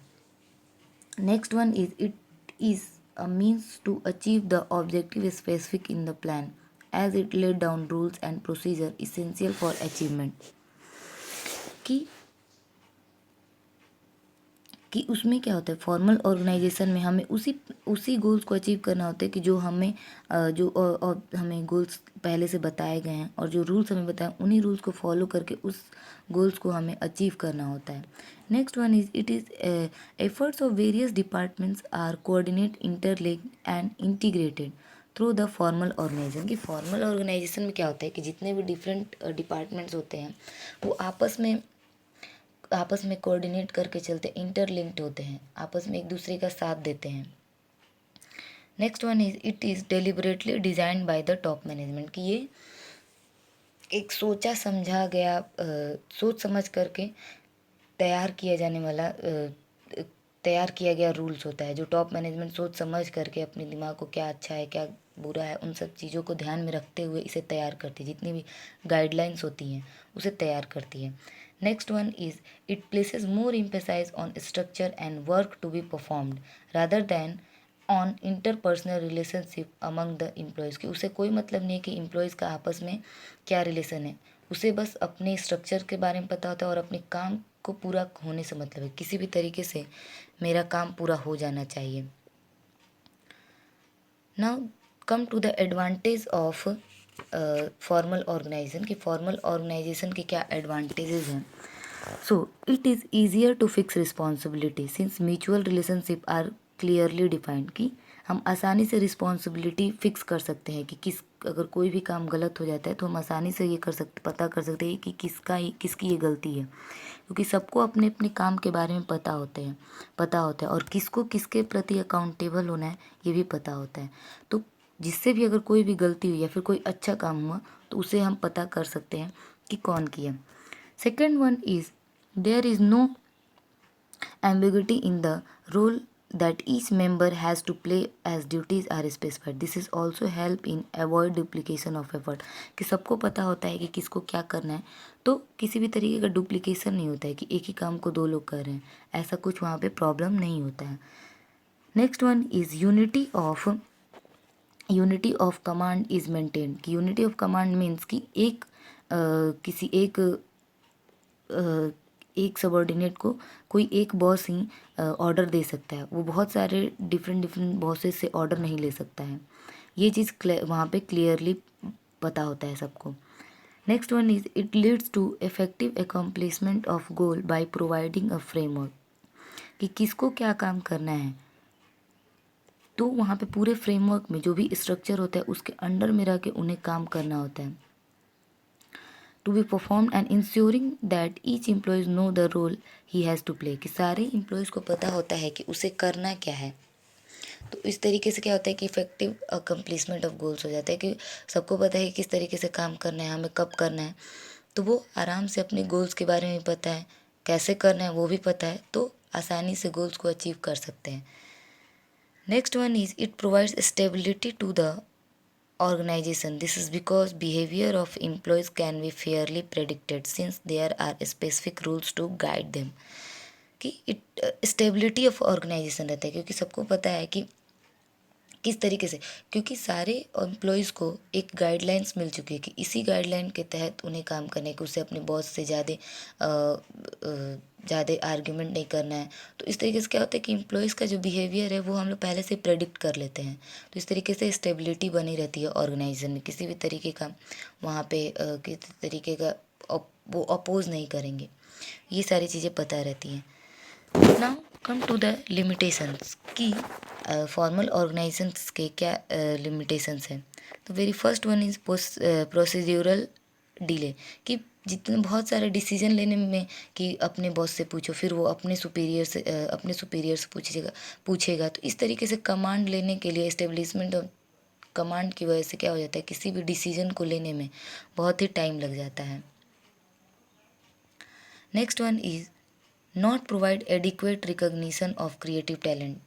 Next one is it is a means to achieve the objective specific in the plan as it laid down rules and procedure essential for achievement. कि उसमें क्या होता है, फॉर्मल ऑर्गेनाइजेशन में हमें उसी गोल्स को अचीव करना होता है कि जो हमें हमें गोल्स पहले से बताए गए हैं और जो रूल्स हमें बताए उन्हीं रूल्स को फॉलो करके उस गोल्स को हमें अचीव करना होता है. Next one is it is efforts of various departments are coordinate interlinked and integrated through the formal organization. कि फॉर्मल ऑर्गेनाइजेशन में क्या होता है कि जितने भी डिफरेंट डिपार्टमेंट्स होते हैं वो आपस में कोऑर्डिनेट करके चलते, इंटरलिंक्ड होते हैं, आपस में एक दूसरे का साथ देते हैं. Next one is it is deliberately designed by the top management. कि ये एक सोच समझ करके तैयार किया गया रूल्स होता है, जो टॉप मैनेजमेंट सोच समझ करके अपने दिमाग को क्या अच्छा है क्या बुरा है उन सब चीज़ों को ध्यान में रखते हुए इसे तैयार करती है, जितनी भी गाइडलाइंस होती हैं उसे तैयार करती है. Next one is it places more emphasize on structure and work to be performed rather than on interpersonal relationship among the employees. की उसे कोई मतलब नहीं है कि एम्प्लॉयज़ का आपस में क्या रिलेशन है, उसे बस अपने स्ट्रक्चर के बारे में पता होता है और अपने काम को पूरा होने से मतलब है, किसी भी तरीके से मेरा काम पूरा हो जाना चाहिए. Now come to the advantage of formal organization. कि फॉर्मल ऑर्गेनाइजेशन के क्या एडवांटेजेस हैं. So it is easier to fix responsibility since mutual relationship are clearly defined कि हम आसानी से रिस्पॉन्सिबिलिटी फिक्स कर सकते हैं कि किस अगर कोई भी काम गलत हो जाता है तो हम आसानी से ये कर सकते पता कर सकते हैं कि किसकी ये गलती है, क्योंकि सबको अपने अपने काम के बारे में पता होता है और किसको किसके प्रति अकाउंटेबल होना है ये भी पता होता है। तो जिससे भी अगर कोई भी गलती हुई या फिर कोई अच्छा काम हुआ तो उसे हम पता कर सकते हैं कि कौन किया। Second one is there is no ambiguity in the role that each member has to play as duties are specified. This is also help in avoid duplication of effort. कि सबको पता होता है कि किसको क्या करना है, तो किसी भी तरीके का डुप्लीकेशन नहीं होता है कि एक ही काम को दो लोग कर रहे हैं, ऐसा कुछ वहाँ पे प्रॉब्लम नहीं होता है। Next one is unity of command is maintain. कि यूनिटी ऑफ कमांड मीन्स कि किसी एक सबॉर्डिनेट को कोई एक बॉस ही ऑर्डर दे सकता है, वो बहुत सारे डिफरेंट बॉसेस से ऑर्डर नहीं ले सकता है। ये चीज़ वहाँ पे क्लियरली पता होता है सबको। Next one is it leads to effective accomplishment of goal by providing a framework. कि किसको क्या काम करना है, तो वहाँ पे पूरे फ्रेमवर्क में जो भी स्ट्रक्चर होता है उसके अंडर में रह के उन्हें काम करना होता है। To be perform and ensuring that each employees know the role he has to play. कि सारे एम्प्लॉयज़ को पता होता है कि उसे करना क्या है। तो इस तरीके से क्या होता है कि इफेक्टिव अकम्प्लिशमेंट ऑफ गोल्स हो जाता है कि सबको पता है कि किस तरीके से काम करना है, हमें कब करना है, तो वो आराम से अपने गोल्स के बारे में पता है, कैसे करना है वो भी पता है, तो आसानी से गोल्स को अचीव कर सकते हैं। Next one is it provides stability to the organization. This is because behavior of employees can be fairly predicted since there are specific rules to guide them. कि स्टेबिलिटी ऑफ ऑर्गेनाइजेशन रहता है क्योंकि सबको पता है कि किस तरीके से, क्योंकि सारे एम्प्लॉयज़ को एक गाइडलाइंस मिल चुकी है कि इसी गाइडलाइन के तहत उन्हें काम करने के, उसे अपने बॉस से ज़्यादा आर्ग्यूमेंट नहीं करना है। तो इस तरीके से क्या होता है कि एम्प्लॉयज़ का जो बिहेवियर है वो हम लोग पहले से प्रेडिक्ट कर लेते हैं। तो इस तरीके से स्टेबिलिटी बनी रहती है ऑर्गेनाइजेशन में, किसी भी तरीके का वहाँ पे किसी तरीके का वो अपोज नहीं करेंगे, ये सारी चीज़ें पता रहती हैं। Now come to the limitations की फॉर्मल ऑर्गेनाइजेशंस के क्या लिमिटेशंस हैं। तो very first one is procedural delay. कि जितने बहुत सारे डिसीजन लेने में कि अपने बॉस से पूछो, फिर वो अपने सुपीरियर से पूछेगा, तो इस तरीके से कमांड लेने के लिए एस्टेब्लिशमेंट ऑफ कमांड की वजह से क्या हो जाता है, किसी भी डिसीजन को लेने में बहुत ही टाइम लग जाता है। Next one is not provide adequate recognition of creative talent.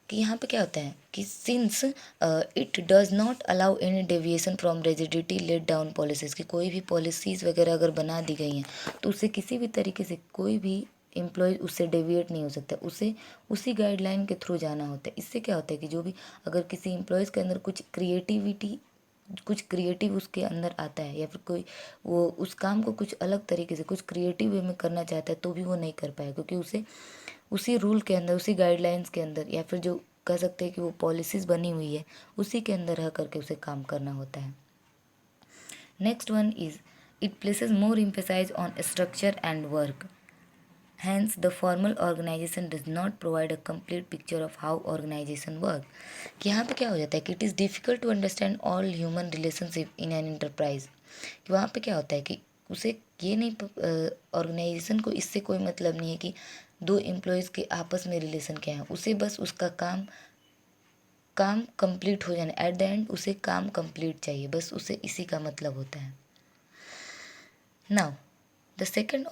कि यहाँ पे क्या होता है कि since it does not allow any deviation from rigidity laid down policies. की कोई भी पॉलिसीज़ वगैरह अगर बना दी गई हैं तो उससे किसी भी तरीके से कोई भी एम्प्लॉय उससे डेविएट नहीं हो सकता, उसे उसी गाइडलाइन के थ्रू जाना होता है। इससे क्या होता है कि जो भी अगर किसी एम्प्लॉयज़ के अंदर कुछ क्रिएटिव उसके अंदर आता है या फिर कोई वो उस काम को कुछ अलग तरीके से कुछ क्रिएटिव वे में करना चाहता है तो भी वो नहीं कर पाए, क्योंकि उसे उसी रूल के अंदर, उसी गाइडलाइंस के अंदर, या फिर जो कह सकते हैं कि वो पॉलिसीज़ बनी हुई है उसी के अंदर रह करके उसे काम करना होता है। Next one is it places more emphasize on structure and work. Hence, the formal organization does not provide a complete picture of how organization work. कि यहाँ पे क्या हो जाता है कि it is difficult to understand all human relationship in an enterprise. कि वहाँ पे क्या होता है कि उसे ये नहीं ऑर्गेनाइजेशन को इससे कोई मतलब नहीं है कि दो एम्प्लॉयज़ के आपस में रिलेशन क्या है, उसे बस उसका काम कंप्लीट हो जाना, एट द एंड उसे काम कंप्लीट चाहिए, बस उसे इसी का मतलब होता है। Now the second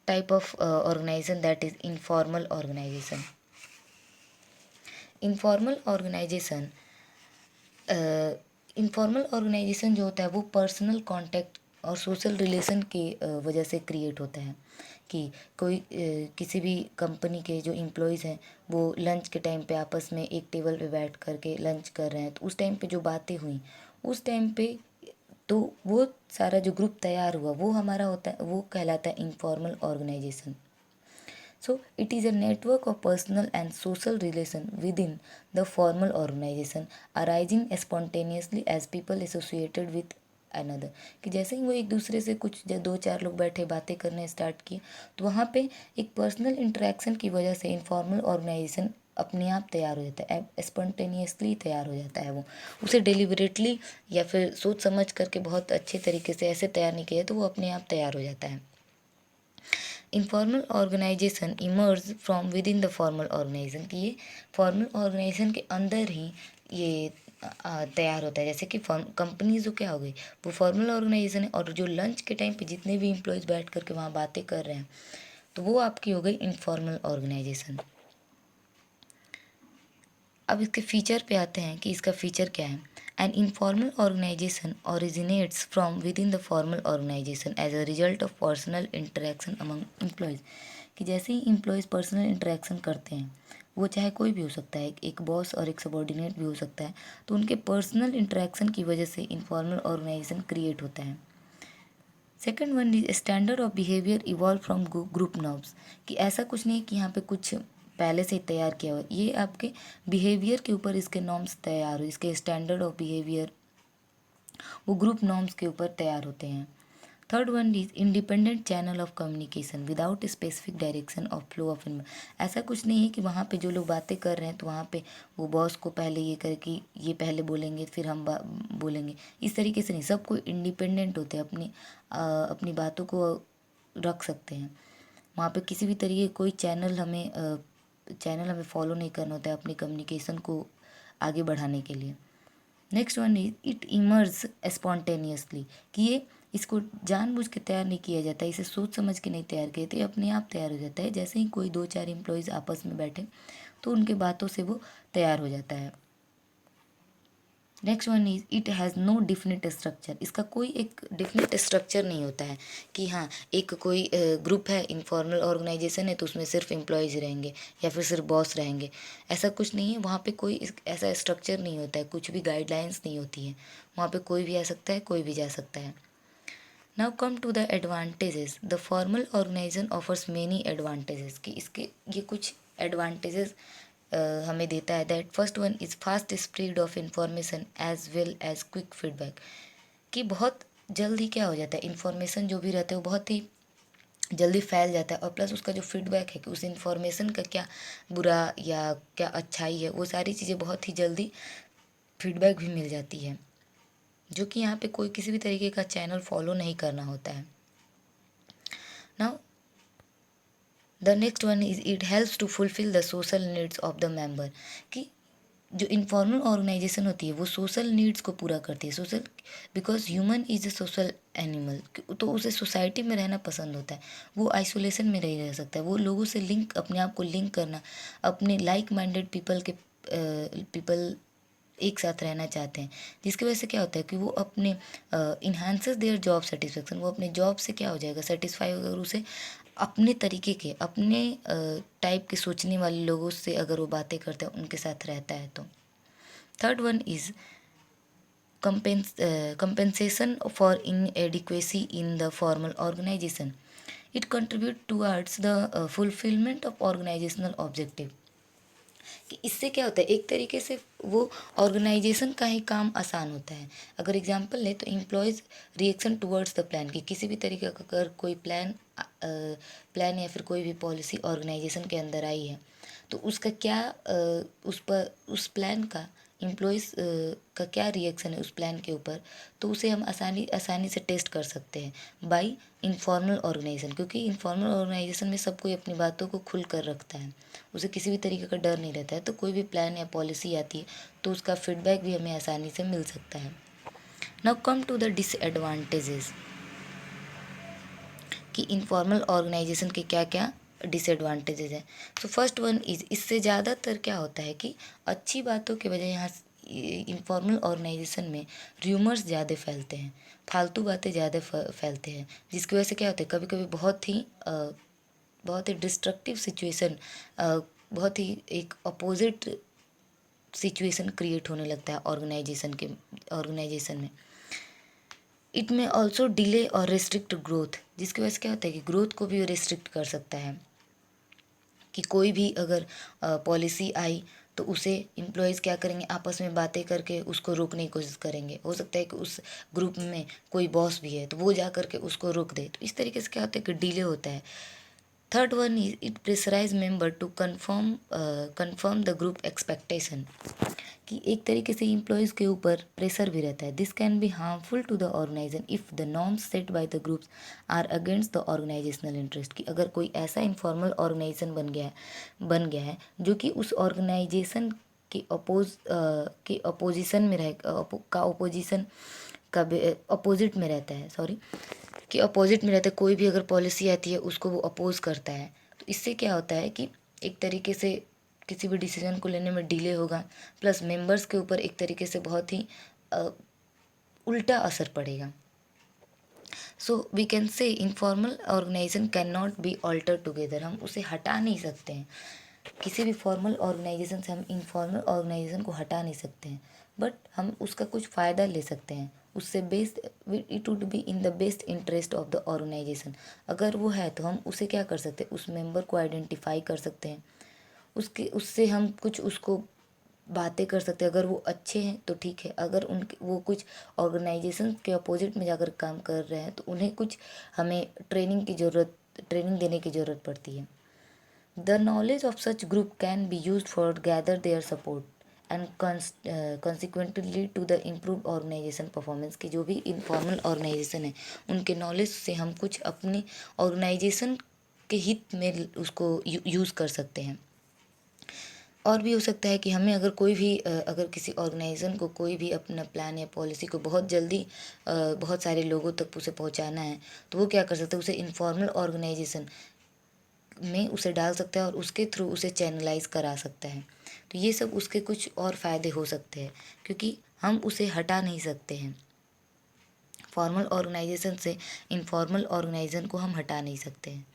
type of organization, that is informal organization. informal organization informal organization जो होता है वो पर्सनल कांटेक्ट और सोशल रिलेशन के वजह से क्रिएट होता है। कि कोई किसी भी कंपनी के जो एम्प्लॉयज़ हैं वो लंच के टाइम पे आपस में एक टेबल पे बैठ करके लंच कर रहे हैं, तो उस टाइम पे जो बातें हुई उस टाइम पे, तो वो सारा जो ग्रुप तैयार हुआ वो हमारा होता है, वो कहलाता है informal organization. So it is a network of personal and social relation within the formal organization arising spontaneously as people associated with another, कि जैसे ही वो एक दूसरे से कुछ 2-4 लोग बैठे बातें करने स्टार्ट किए तो वहाँ पे एक पर्सनल इंटरेक्शन की वजह से इनफॉर्मल ऑर्गेनाइजेशन अपने आप तैयार हो जाता है, स्पॉन्टेनियसली तैयार हो जाता है। वो उसे डिलिबरेटली या फिर सोच समझ करके बहुत अच्छे तरीके से ऐसे तैयार नहीं किया तो वो अपने आप तैयार हो जाता है। Informal organization emerge from within the formal organization, कि ये फॉर्मल ऑर्गेनाइजेशन के अंदर ही ये तैयार होता है। जैसे कि कंपनीज जो क्या हो गई वो फॉर्मल ऑर्गेनाइजेशन है, और जो लंच के टाइम पे जितने भी इम्प्लॉयज़ बैठ करके वहाँ बातें कर रहे हैं तो वो आपकी हो गई इनफॉर्मल ऑर्गेनाइजेशन। अब इसके फीचर पे आते हैं कि इसका फीचर क्या है। An informal organization originates from within the formal organization as a result of personal interaction among employees, कि जैसे ही एम्प्लॉयज़ पर्सनल इंटरेक्शन करते हैं, वो चाहे कोई भी हो सकता है, एक बॉस और एक सबॉर्डिनेट भी हो सकता है, तो उनके पर्सनल इंटरेक्शन की वजह से इनफॉर्मल ऑर्गेनाइजेशन क्रिएट होता है। Second one is standard of behaviour evolve from group norms, कि ऐसा कुछ नहीं है कि यहाँ पे कुछ पहले से ही तैयार किया हुआ, ये आपके बिहेवियर के ऊपर इसके नॉर्म्स तैयार हो, इसके स्टैंडर्ड ऑफ बिहेवियर वो ग्रुप नॉर्म्स के ऊपर तैयार होते हैं। Third one is independent channel of communication without specific direction of flow of ऐसा कुछ नहीं है कि वहाँ पे जो लोग बातें कर रहे हैं तो वहाँ पे वो बॉस को पहले ये करे कि ये पहले बोलेंगे फिर हम बोलेंगे, इस तरीके से नहीं। सब कोई इंडिपेंडेंट होते हैं, अपनी बातों को रख सकते हैं। वहाँ पे किसी भी तरीके कोई चैनल हमें फॉलो नहीं करना होता है अपनी कम्युनिकेशन को आगे बढ़ाने के लिए। Next one is it emerge spontaneously, कि ये इसको जानबूझ के तैयार नहीं किया जाता, इसे सोच समझ के नहीं तैयार किया, तो ये अपने आप तैयार हो जाता है। जैसे ही कोई 2-4 एम्प्लॉयज़ आपस में बैठे तो उनके बातों से वो तैयार हो जाता है। Next one is it has no definite structure, इसका कोई एक डिफिनिट स्ट्रक्चर नहीं होता है कि हाँ एक कोई ग्रुप है, इनफॉर्मल ऑर्गेनाइजेशन है तो उसमें सिर्फ एम्प्लॉयज़ रहेंगे या फिर सिर्फ बॉस रहेंगे, ऐसा कुछ नहीं है। वहाँ पे कोई ऐसा स्ट्रक्चर नहीं होता है, कुछ भी गाइडलाइंस नहीं होती है। वहाँ पे कोई भी आ सकता है, कोई भी जा सकता है। Now come to the advantages, the formal organization offers many advantages, कि इसके ये कुछ एडवांटेजेस हमें देता है। That first one is fast spread of information as well as quick feedback, कि बहुत जल्दी क्या हो जाता है, इंफॉर्मेशन जो भी रहता है वो बहुत ही जल्दी फैल जाता है, और प्लस उसका जो फीडबैक है कि उस इंफॉर्मेशन का क्या बुरा या क्या अच्छाई है, वो सारी चीज़ें बहुत ही जल्दी फीडबैक भी मिल जाती है, जो कि यहाँ पे कोई किसी भी तरीके का चैनल फॉलो नहीं करना होता है। Now the next one is it helps to fulfil the social needs of the member, कि जो इनफॉर्मल ऑर्गेनाइजेशन होती है वो सोशल नीड्स को पूरा करती है। Social because human is a social animal, तो उसे सोसाइटी में रहना पसंद होता है, वो आइसोलेशन में नहीं रह सकता है, वो लोगों से लिंक अपने आप को लिंक करना, अपने लाइक माइंडेड पीपल एक साथ रहना चाहते हैं, जिसकी वजह से क्या होता है कि वो अपने इन्हांसेस देयर जॉब सेटिस्फेक्शन, वो अपने जॉब से क्या हो जाएगा सेटिस्फाई, अगर उसे अपने तरीके के अपने टाइप के सोचने वाले लोगों से अगर वो बातें करते हैं उनके साथ रहता है तो। Third one is compensation for inadequacy in the formal organization. It contributes towards the fulfillment of organizational objective, कि इससे क्या होता है, एक तरीके से वो ऑर्गेनाइजेशन का ही काम आसान होता है। अगर एग्जांपल ले तो employees reaction towards the plan, कि किसी भी तरीके का अगर कोई प्लान या फिर कोई भी पॉलिसी ऑर्गेनाइजेशन के अंदर आई है तो उसका क्या उस प्लान का एम्प्लॉयज़ का क्या रिएक्शन है उस प्लान के ऊपर, तो उसे हम आसानी से टेस्ट कर सकते हैं बाय इनफॉर्मल ऑर्गेनाइजेशन, क्योंकि इनफॉर्मल ऑर्गेनाइजेशन में सब कोई अपनी बातों को खुल कर रखता है, उसे किसी भी तरीके का डर नहीं रहता है, तो कोई भी प्लान या पॉलिसी आती है तो उसका फीडबैक भी हमें आसानी से मिल सकता है। Now come to the disadvantages, कि इनफॉर्मल ऑर्गेनाइजेशन के क्या क्या डिसएडवांटेजेस हैं। सो फर्स्ट वन इज इससे ज़्यादातर क्या होता है कि अच्छी बातों के बजाय यहाँ इनफॉर्मल ऑर्गेनाइजेशन में र्यूमर्स ज़्यादा फैलते हैं, फालतू बातें ज़्यादा फैलते हैं, जिसकी वजह से क्या होता है कभी कभी बहुत ही डिस्ट्रक्टिव सिचुएशन, बहुत ही एक अपोजिट सिचुएशन क्रिएट होने लगता है ऑर्गेनाइजेशन में। इट में ऑल्सो डिले और रिस्ट्रिक्ट ग्रोथ, जिसकी वजह से क्या होता है कि ग्रोथ को भी रिस्ट्रिक्ट कर सकता है, कि कोई भी अगर पॉलिसी आई तो उसे एम्प्लॉयज़ क्या करेंगे, आपस में बातें करके उसको रोकने की कोशिश करेंगे। हो सकता है कि उस ग्रुप में कोई बॉस भी है तो वो जा करके उसको रोक दे, तो इस तरीके से क्या होता है कि डिले होता है। Third one is it pressurize member to conform the group expectation, कि एक तरीके से एम्प्लॉयज़ के ऊपर प्रेशर भी रहता है। This can be harmful to the organization if the norms set by the groups are against the organizational interest, कि अगर कोई ऐसा इनफॉर्मल ऑर्गेनाइजेशन बन गया है जो कि उस ऑर्गेनाइजेशन के अपोजिशन में रह का ओपोजिशन का अपोजिट में रहता है, सॉरी, कि अपोजिट में रहता है। कोई भी अगर पॉलिसी आती है उसको वो अपोज करता है, तो इससे क्या होता है कि एक तरीके से किसी भी डिसीजन को लेने में डिले होगा, प्लस मेंबर्स के ऊपर एक तरीके से बहुत ही उल्टा असर पड़ेगा। So we can say informal organization can not be altogether, हम उसे हटा नहीं सकते हैं। किसी भी फॉर्मल ऑर्गेनाइजेशन से हम इनफॉर्मल ऑर्गेनाइजेशन को हटा नहीं सकते हैं, बट हम उसका कुछ फ़ायदा ले सकते हैं। उससे best it would be in the best interest of the organization. अगर वो है तो हम उसे क्या कर सकते हैं, उस मेंबर को आइडेंटिफाई कर सकते हैं, उससे हम कुछ उसको बातें कर सकते हैं। अगर वो अच्छे हैं तो ठीक है, अगर उनके वो कुछ ऑर्गेनाइजेशन के अपोजिट में जाकर काम कर रहे हैं तो उन्हें कुछ हमें ट्रेनिंग देने की ज़रूरत पड़ती है। The knowledge of such group can be use for gather their support and consequently to the improve organization performance, की जो भी इनफॉर्मल ऑर्गेनाइजेशन है उनके नॉलेज से हम कुछ अपने ऑर्गेनाइजेशन के हित में उसको यूज़ कर सकते हैं। और भी हो सकता है कि हमें अगर किसी ऑर्गेनाइजेशन को कोई भी अपना प्लान या पॉलिसी को बहुत जल्दी बहुत सारे लोगों तक उसे पहुंचाना है, तो वो क्या कर सकते हैं, उसे इनफॉर्मल ऑर्गेनाइजेशन में उसे डाल सकता है और उसके थ्रू उसे चैनलाइज करा सकता है। तो ये सब उसके कुछ और फ़ायदे हो सकते हैं, क्योंकि हम उसे हटा नहीं सकते हैं। फॉर्मल ऑर्गेनाइजेशन से इनफॉर्मल ऑर्गेनाइजेशन को हम हटा नहीं सकते हैं।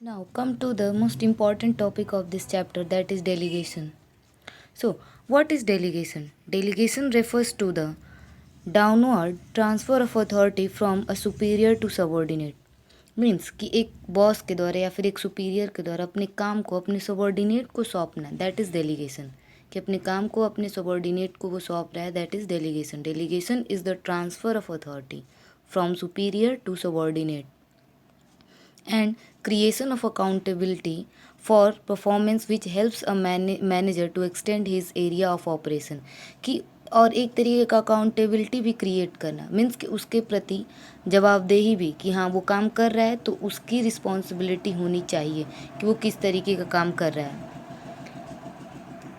Now come to the most important topic of this chapter, that is delegation. So, what is delegation? Delegation refers to the downward transfer of authority from a superior to subordinate. Means कि एक boss के द्वारा या फिर एक superior के द्वारा अपने काम को अपने सबॉर्डिनेट को सौंपना, दैट इज़ डेलीगेशन। कि अपने काम को अपने सबॉर्डिनेट को वो सौंप रहा है, that is delegation. Delegation is the transfer of authority from superior to subordinate and creation of accountability for performance which helps a manager to extend his area of operation, कि और एक तरीके का अकाउंटेबिलिटी भी क्रिएट करना, means कि उसके प्रति जवाबदेही भी, कि हाँ वो काम कर रहा है तो उसकी रिस्पॉन्सिबिलिटी होनी चाहिए कि वो किस तरीके का काम कर रहा है।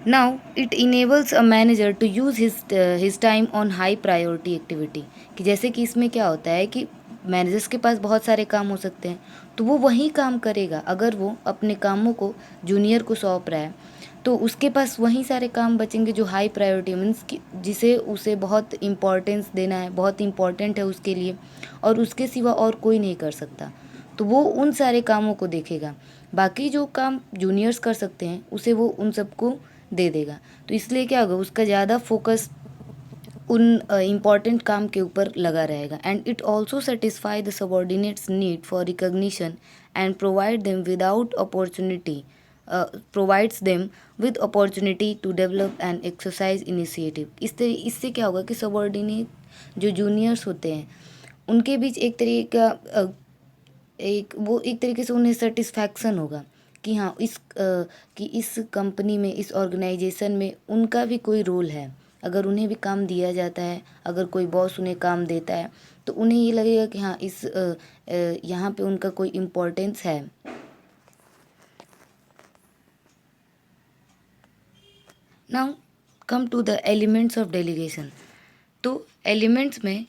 Now it enables a manager to use his time on high priority activity, कि जैसे कि इसमें क्या होता है कि मैनेजर्स के पास बहुत सारे काम हो सकते हैं, तो वो वही काम करेगा। अगर वो अपने कामों को जूनियर को सौंप रहा है तो उसके पास वही सारे काम बचेंगे जो हाई प्रायोरिटी मीन्स कि जिसे उसे बहुत इम्पोर्टेंस देना है, बहुत इम्पोर्टेंट है उसके लिए, और उसके सिवा और कोई नहीं कर सकता, तो वो उन सारे कामों को देखेगा। बाकी जो काम जूनियर्स कर सकते हैं उसे वो उन सबको दे देगा। तो इसलिए क्या होगा, उसका ज़्यादा फोकस उन इम्पॉर्टेंट काम के ऊपर लगा रहेगा। And it also satisfy the subordinates need for recognition and provides them with opportunity to develop and exercise initiative. इससे क्या होगा कि सबॉर्डिनेट जो जूनियर्स होते हैं उनके बीच एक तरीके से उन्हें सेटिस्फैक्शन होगा कि हाँ कि इस कंपनी में, इस ऑर्गेनाइजेशन में उनका भी कोई रोल है। अगर उन्हें भी काम दिया जाता है, अगर कोई बॉस उन्हें काम देता है, तो उन्हें ये लगेगा कि हाँ यहाँ पे उनका कोई इम्पोर्टेंस है। Now come to the elements of delegation. तो एलिमेंट्स में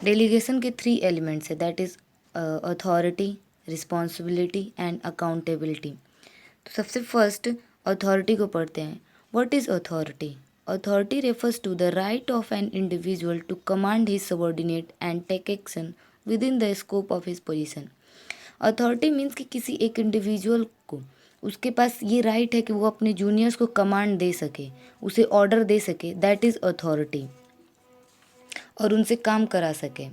डेलीगेशन के 3 एलिमेंट्स है, that is authority, responsibility and accountability. तो सबसे फर्स्ट अथॉरिटी को पढ़ते हैं। What is authority? Authority refers to the right of an individual to command his subordinate and take action within the scope of his position. Authority means कि किसी एक individual को उसके पास ये राइट है कि वो अपने जूनियर्स को कमांड दे सके, उसे ऑर्डर दे सके, दैट इज़ अथॉरिटी, और उनसे काम करा सके।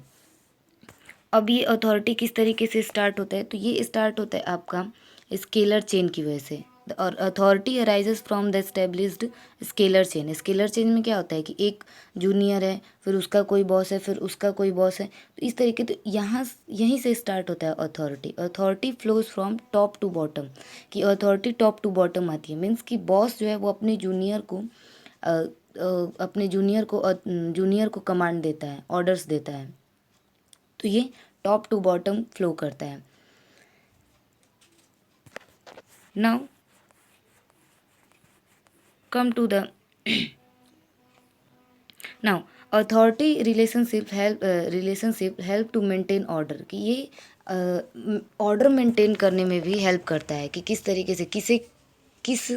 अब ये अथॉरिटी किस तरीके से स्टार्ट होता है, तो ये स्टार्ट होता है आपका स्केलर चेन की वजह से। और authority arises from the established scalar chain. Scalar chain में क्या होता है कि एक जूनियर है, फिर उसका कोई बॉस है, फिर उसका कोई बॉस है, तो इस तरीके, तो यहाँ यहीं से स्टार्ट होता है authority. Authority flows from top to bottom, कि अथॉरिटी टॉप टू बॉटम आती है, मीन्स कि बॉस जो है वो अपने जूनियर को जूनियर को कमांड देता है, ऑर्डर्स देता है, तो ये टॉप टू बॉटम फ्लो करता है। Now come to the now authority relationship help to maintain order, कि ये ऑर्डर मेंटेन करने में भी हेल्प करता है कि किस तरीके से किस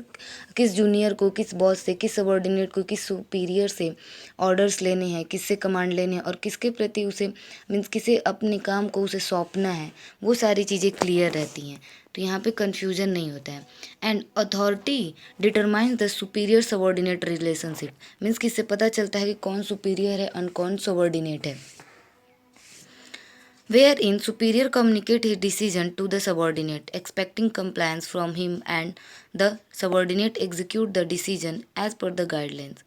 किस जूनियर को, किस बॉस से, किस सबॉर्डिनेट को, किस सुपीरियर से ऑर्डर्स लेने हैं, किससे कमांड लेने हैं, और किसके प्रति उसे मीन्स किसे अपने काम को उसे सौंपना है, वो सारी चीज़ें क्लियर रहती हैं, तो यहाँ पे कन्फ्यूजन नहीं होता है। And authority determines the superior subordinate relationship, means किससे पता चलता है कि कौन सुपीरियर है और कौन सबॉर्डिनेट है। Wherein superior communicate his decision to the subordinate, expecting compliance from him, and the subordinate execute the decision as per the guidelines.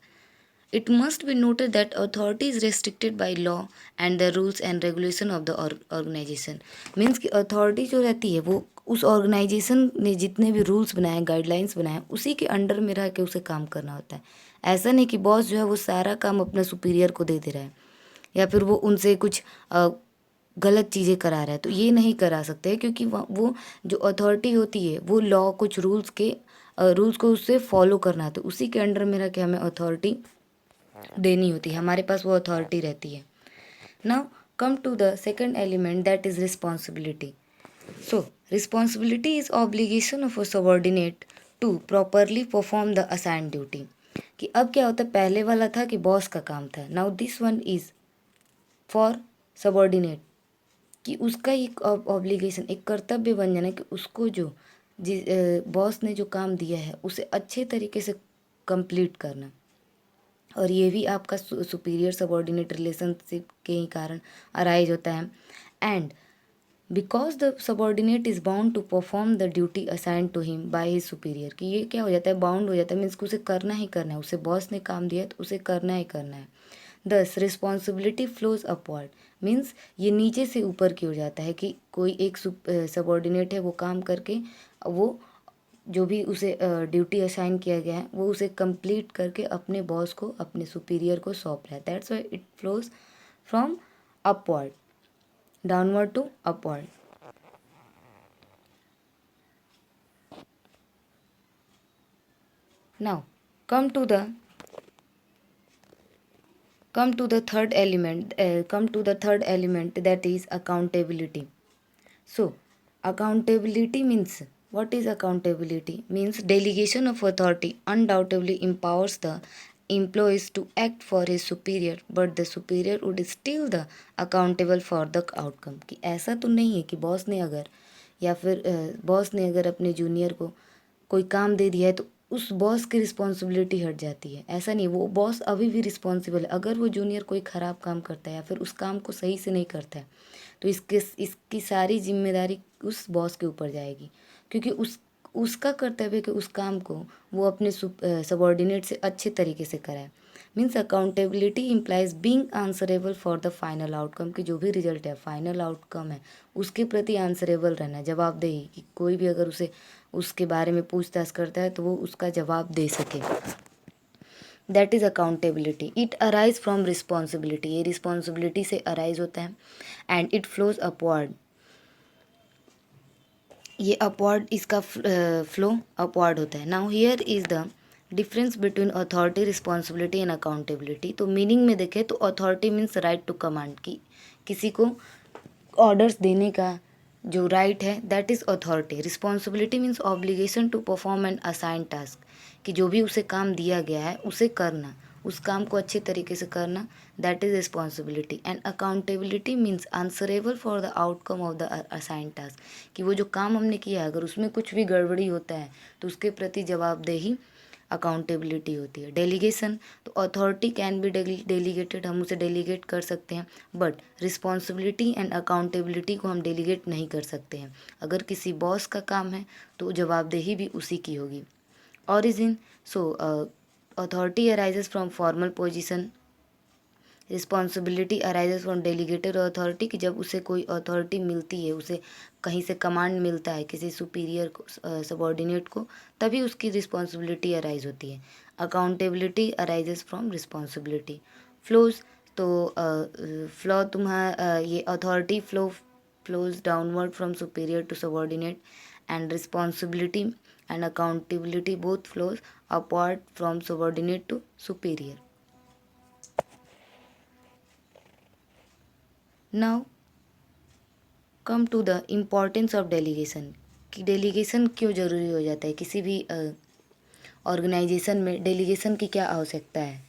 It must be noted that authority is restricted by law and the rules and regulation of the organization. Means कि authority जो रहती है वो उस organisation ने जितने भी rules बनाए, गाइडलाइंस बनाए, उसी के अंडर में रह के उसे काम करना होता है। ऐसा नहीं कि बॉस जो है वो सारा काम अपने सुपीरियर को दे दे रहा है, या फिर वो उनसे कुछ गलत चीज़ें करा रहा है, तो ये नहीं करा सकते, क्योंकि वो जो अथॉरिटी होती है वो लॉ कुछ रूल्स को उससे फॉलो करना है, तो उसी के अंडर में रह के हमें अथॉरिटी देनी होती है, हमारे पास वो अथॉरिटी रहती है। Now come to the second element, that is responsibility. So responsibility is obligation of a subordinate to properly perform the assigned duty. कि अब क्या होता है, पहले वाला था कि बॉस का काम था, now this one is for subordinate, कि उसका एक ऑब्लिगेशन, एक कर्तव्य बन जाना कि उसको जो बॉस ने जो काम दिया है उसे अच्छे तरीके से कंप्लीट करना, और ये भी आपका सुपीरियर सबॉर्डिनेट रिलेशनशिप के ही कारण अराइज होता है। And because the subordinate is bound to perform the duty assigned to him by his superior, कि ये क्या हो जाता है, बाउंड हो जाता है, मीन्स को उसे करना ही करना है, उसे बॉस ने काम दिया है तो उसे करना ही करना है। दस रिस्पॉन्सिबिलिटी फ्लोज अपवर्ड, मीन्स ये नीचे से ऊपर की ओर जाता है, कि कोई एक सबॉर्डिनेट है, वो काम करके वो जो भी उसे ड्यूटी असाइन किया गया है वो उसे कंप्लीट करके अपने बॉस को, अपने सुपीरियर को सौंप रहा है। That's why it flows from upward, downward to upward. Now come to the third element, that is accountability. So accountability means, what is accountability? Means delegation of authority undoubtedly empowers the employees to act for his superior, but the superior would still the accountable for the outcome। कि ऐसा तो नहीं है कि boss ने अगर, या फिर बॉस ने अगर अपने जूनियर को कोई काम दे दिया है तो उस बॉस की रिस्पॉन्सिबिलिटी हट जाती है, ऐसा नहीं, वो बॉस अभी भी रिस्पॉन्सिबल है। अगर वो जूनियर कोई ख़राब काम करता है या फिर उस काम को सही से नहीं करता है तो इसकी सारी जिम्मेदारी उस बॉस के ऊपर जाएगी, क्योंकि उसका कर्तव्य है कि उस काम को वो अपने सबॉर्डिनेट से अच्छे तरीके से कराए। Means accountability implies being answerable for the final outcome, की जो भी रिजल्ट है, फाइनल आउटकम है, उसके प्रति आंसरेबल रहना, जवाबदेही, कि कोई भी अगर उसे उसके बारे में पूछताछ करता है तो वो उसका जवाब दे सके। That is accountability. It arise from responsibility, ये रिस्पॉन्सिबिलिटी से अराइज होता है। एंड इट फ्लोज अपवर्ड, ये अपवर्ड, इसका फ्लो अपवर्ड होता है। Now here is the difference between authority, responsibility and accountability. तो मीनिंग में देखें तो authority means right to command, की किसी को ऑर्डर्स देने का जो राइट है, that is authority. Responsibility means obligation to perform an assign task, कि जो भी उसे काम दिया गया है उसे करना, उस काम को अच्छे तरीके से करना, that is responsibility. And accountability means answerable for the outcome of the assign task, कि वो जो काम हमने किया है अगर उसमें कुछ भी गड़बड़ी होता है तो उसके प्रति जवाबदेही अकाउंटेबिलिटी होती है। डेलीगेशन, तो अथॉरिटी कैन बी डेलीगेटेड, हम उसे डेलीगेट कर सकते हैं, बट रिस्पॉन्सिबिलिटी एंड अकाउंटेबिलिटी को हम डेलीगेट नहीं कर सकते हैं। अगर किसी बॉस का काम है तो जवाबदेही भी उसी की होगी। Origin, so authority arises from formal position, responsibility arises from delegated authority, कि जब उसे कोई अथॉरिटी मिलती है, उसे कहीं से कमांड मिलता है किसी सुपीरियर को, सबॉर्डिनेट को, तभी उसकी रिस्पॉन्सिबिलिटी अराइज होती है। Accountability arises from responsibility. Flows, तो फ्लो ये authority flows downward from superior to subordinate, and responsibility and accountability both flows upward from subordinate to superior. Now come to the importance of delegation, कि delegation क्यों ज़रूरी हो जाता है किसी भी ऑर्गेनाइजेशन में, डेलीगेशन की क्या आवश्यकता है।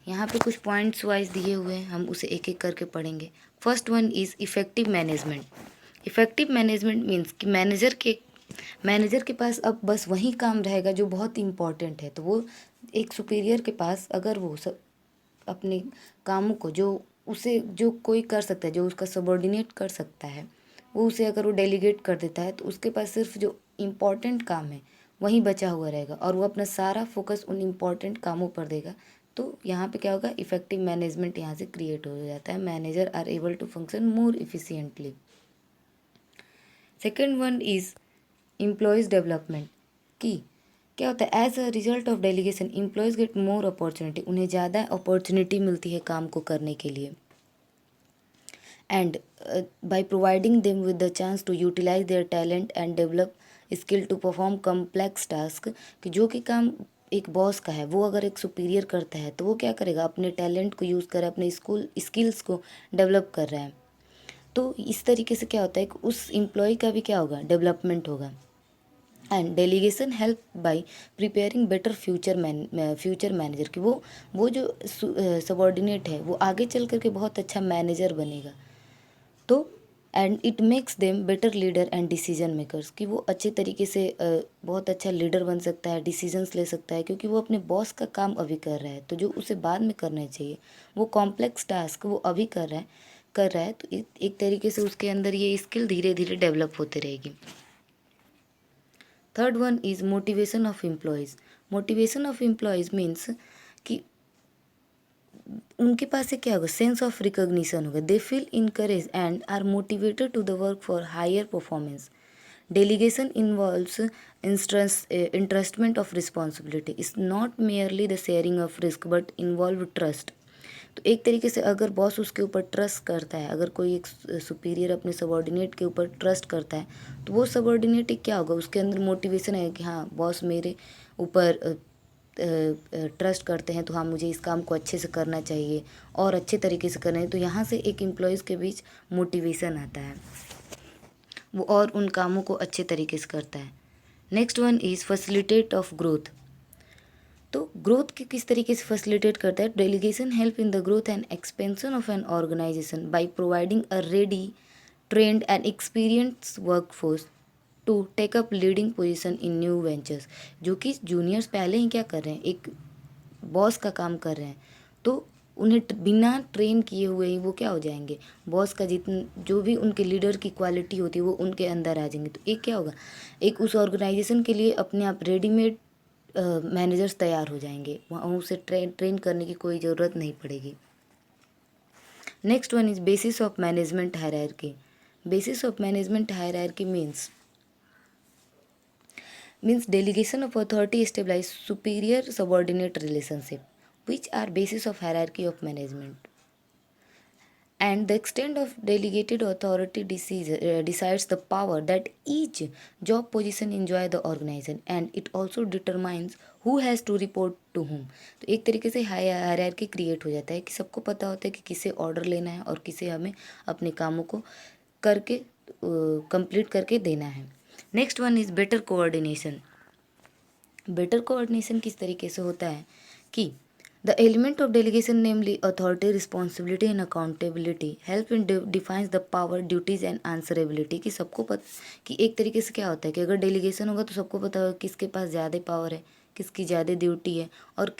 यहाँ पे कुछ पॉइंट्स वाइज दिए हुए हैं, हम उसे एक एक करके पढ़ेंगे। First one is effective management. Effective management means कि मैनेजर के पास अब बस वही काम रहेगा जो बहुत इम्पॉर्टेंट है। तो वो एक सुपीरियर के पास अगर वो अपने कामों को जो कोई कर सकता है, जो उसका सबॉर्डिनेट कर सकता है, वो उसे अगर वो डेलीगेट कर देता है तो उसके पास सिर्फ जो इम्पॉर्टेंट काम है वही बचा हुआ रहेगा और वो अपना सारा फोकस उन इम्पॉर्टेंट कामों पर देगा। तो यहाँ पे क्या होगा, इफेक्टिव मैनेजमेंट यहाँ से क्रिएट हो जाता है। Manager are able to function more efficiently. Second one is employees development, की क्या होता है, as a result of delegation employees get more opportunity, उन्हें ज़्यादा अपॉर्चुनिटी मिलती है काम को करने के लिए। And by providing them with the chance to utilize their talent and develop skill to perform complex task, कि जो कि काम एक बॉस का है वो अगर एक सुपीरियर करता है तो वो क्या करेगा, अपने टैलेंट को यूज़ कर अपने स्किल्स को डेवलप कर रहा है। तो इस तरीके से क्या होता है कि उस एम्प्लॉय का भी क्या होगा, डेवलपमेंट होगा। And delegation help by preparing better future manager, कि वो जो सबॉर्डिनेट है वो आगे चल करके बहुत अच्छा मैनेजर बनेगा। तो and it makes them better leader and decision makers, कि वो अच्छे तरीके से बहुत अच्छा लीडर बन सकता है, डिसीजंस ले सकता है, क्योंकि वो अपने बॉस का काम अभी कर रहा है तो जो उसे बाद में करना चाहिए वो कॉम्प्लेक्स टास्क वो अभी कर रहा है। तो एक तरीके से उसके अंदर ये स्किल धीरे धीरे डेवलप होते रहेगी। Third one is motivation of employees. Motivation of employees means कि उनके पास से क्या होगा, सेंस ऑफ रिकॉग्निशन होगा। They feel encourage and are motivated to the work for higher performance. Delegation involves entrustment of responsibility, is not merely the sharing of risk but involve trust. तो एक तरीके से अगर बॉस उसके ऊपर trust करता है, अगर कोई एक सुपीरियर अपने सबॉर्डिनेट के ऊपर ट्रस्ट करता है तो वो सबॉर्डिनेट क्या होगा, उसके अंदर मोटिवेशन है कि हाँ बॉस मेरे ऊपर ट्रस्ट करते हैं तो हाँ मुझे इस काम को अच्छे से करना चाहिए और अच्छे तरीके से करना है। तो यहाँ से एक एम्प्लॉयज़ के बीच मोटिवेशन आता है, वो और उन कामों को अच्छे तरीके से करता है। Next one is facilitate of growth. तो ग्रोथ की किस तरीके से फैसिलिटेट करता है, delegation help in the growth and expansion of an organization by providing a ready trained and experience workforce to take up leading position in new ventures. जो कि juniors पहले ही क्या कर रहे हैं, एक बॉस का काम कर रहे हैं, तो उन्हें बिना ट्रेन किए हुए ही वो क्या हो जाएंगे, बॉस का जितन जो भी उनके लीडर की क्वालिटी होती है वो उनके अंदर आ जाएंगे। तो एक क्या होगा, एक उस ऑर्गेनाइजेशन के लिए अपने आप रेडीमेड मैनेजर्स तैयार हो जाएंगे, वहाँ उसे ट्रेन करने की कोई ज़रूरत नहीं पड़ेगी। Next one is basis of management hierarchy. Basis of management hierarchy means delegation of authority stabilize superior subordinate relationship, which are basis of hierarchy of management. And the extent of delegated authority decides the power that each job position enjoy the organization, and it also determines who has to report to whom. तो एक तरीके से hierarchy create हो जाता है कि सबको पता होता है कि किसे ऑर्डर लेना है और किसे हमें अपने कामों को करके कंप्लीट करके देना है। Next one is better coordination. Better coordination किस तरीके से होता है कि the element of delegation namely authority, responsibility and accountability help in defines the power, duties and answerability, कि एक तरीके से क्या होता है कि अगर डेलीगेशन होगा तो सबको पता होगा किसके पास ज़्यादा पावर है, किसकी ज़्यादा ड्यूटी है और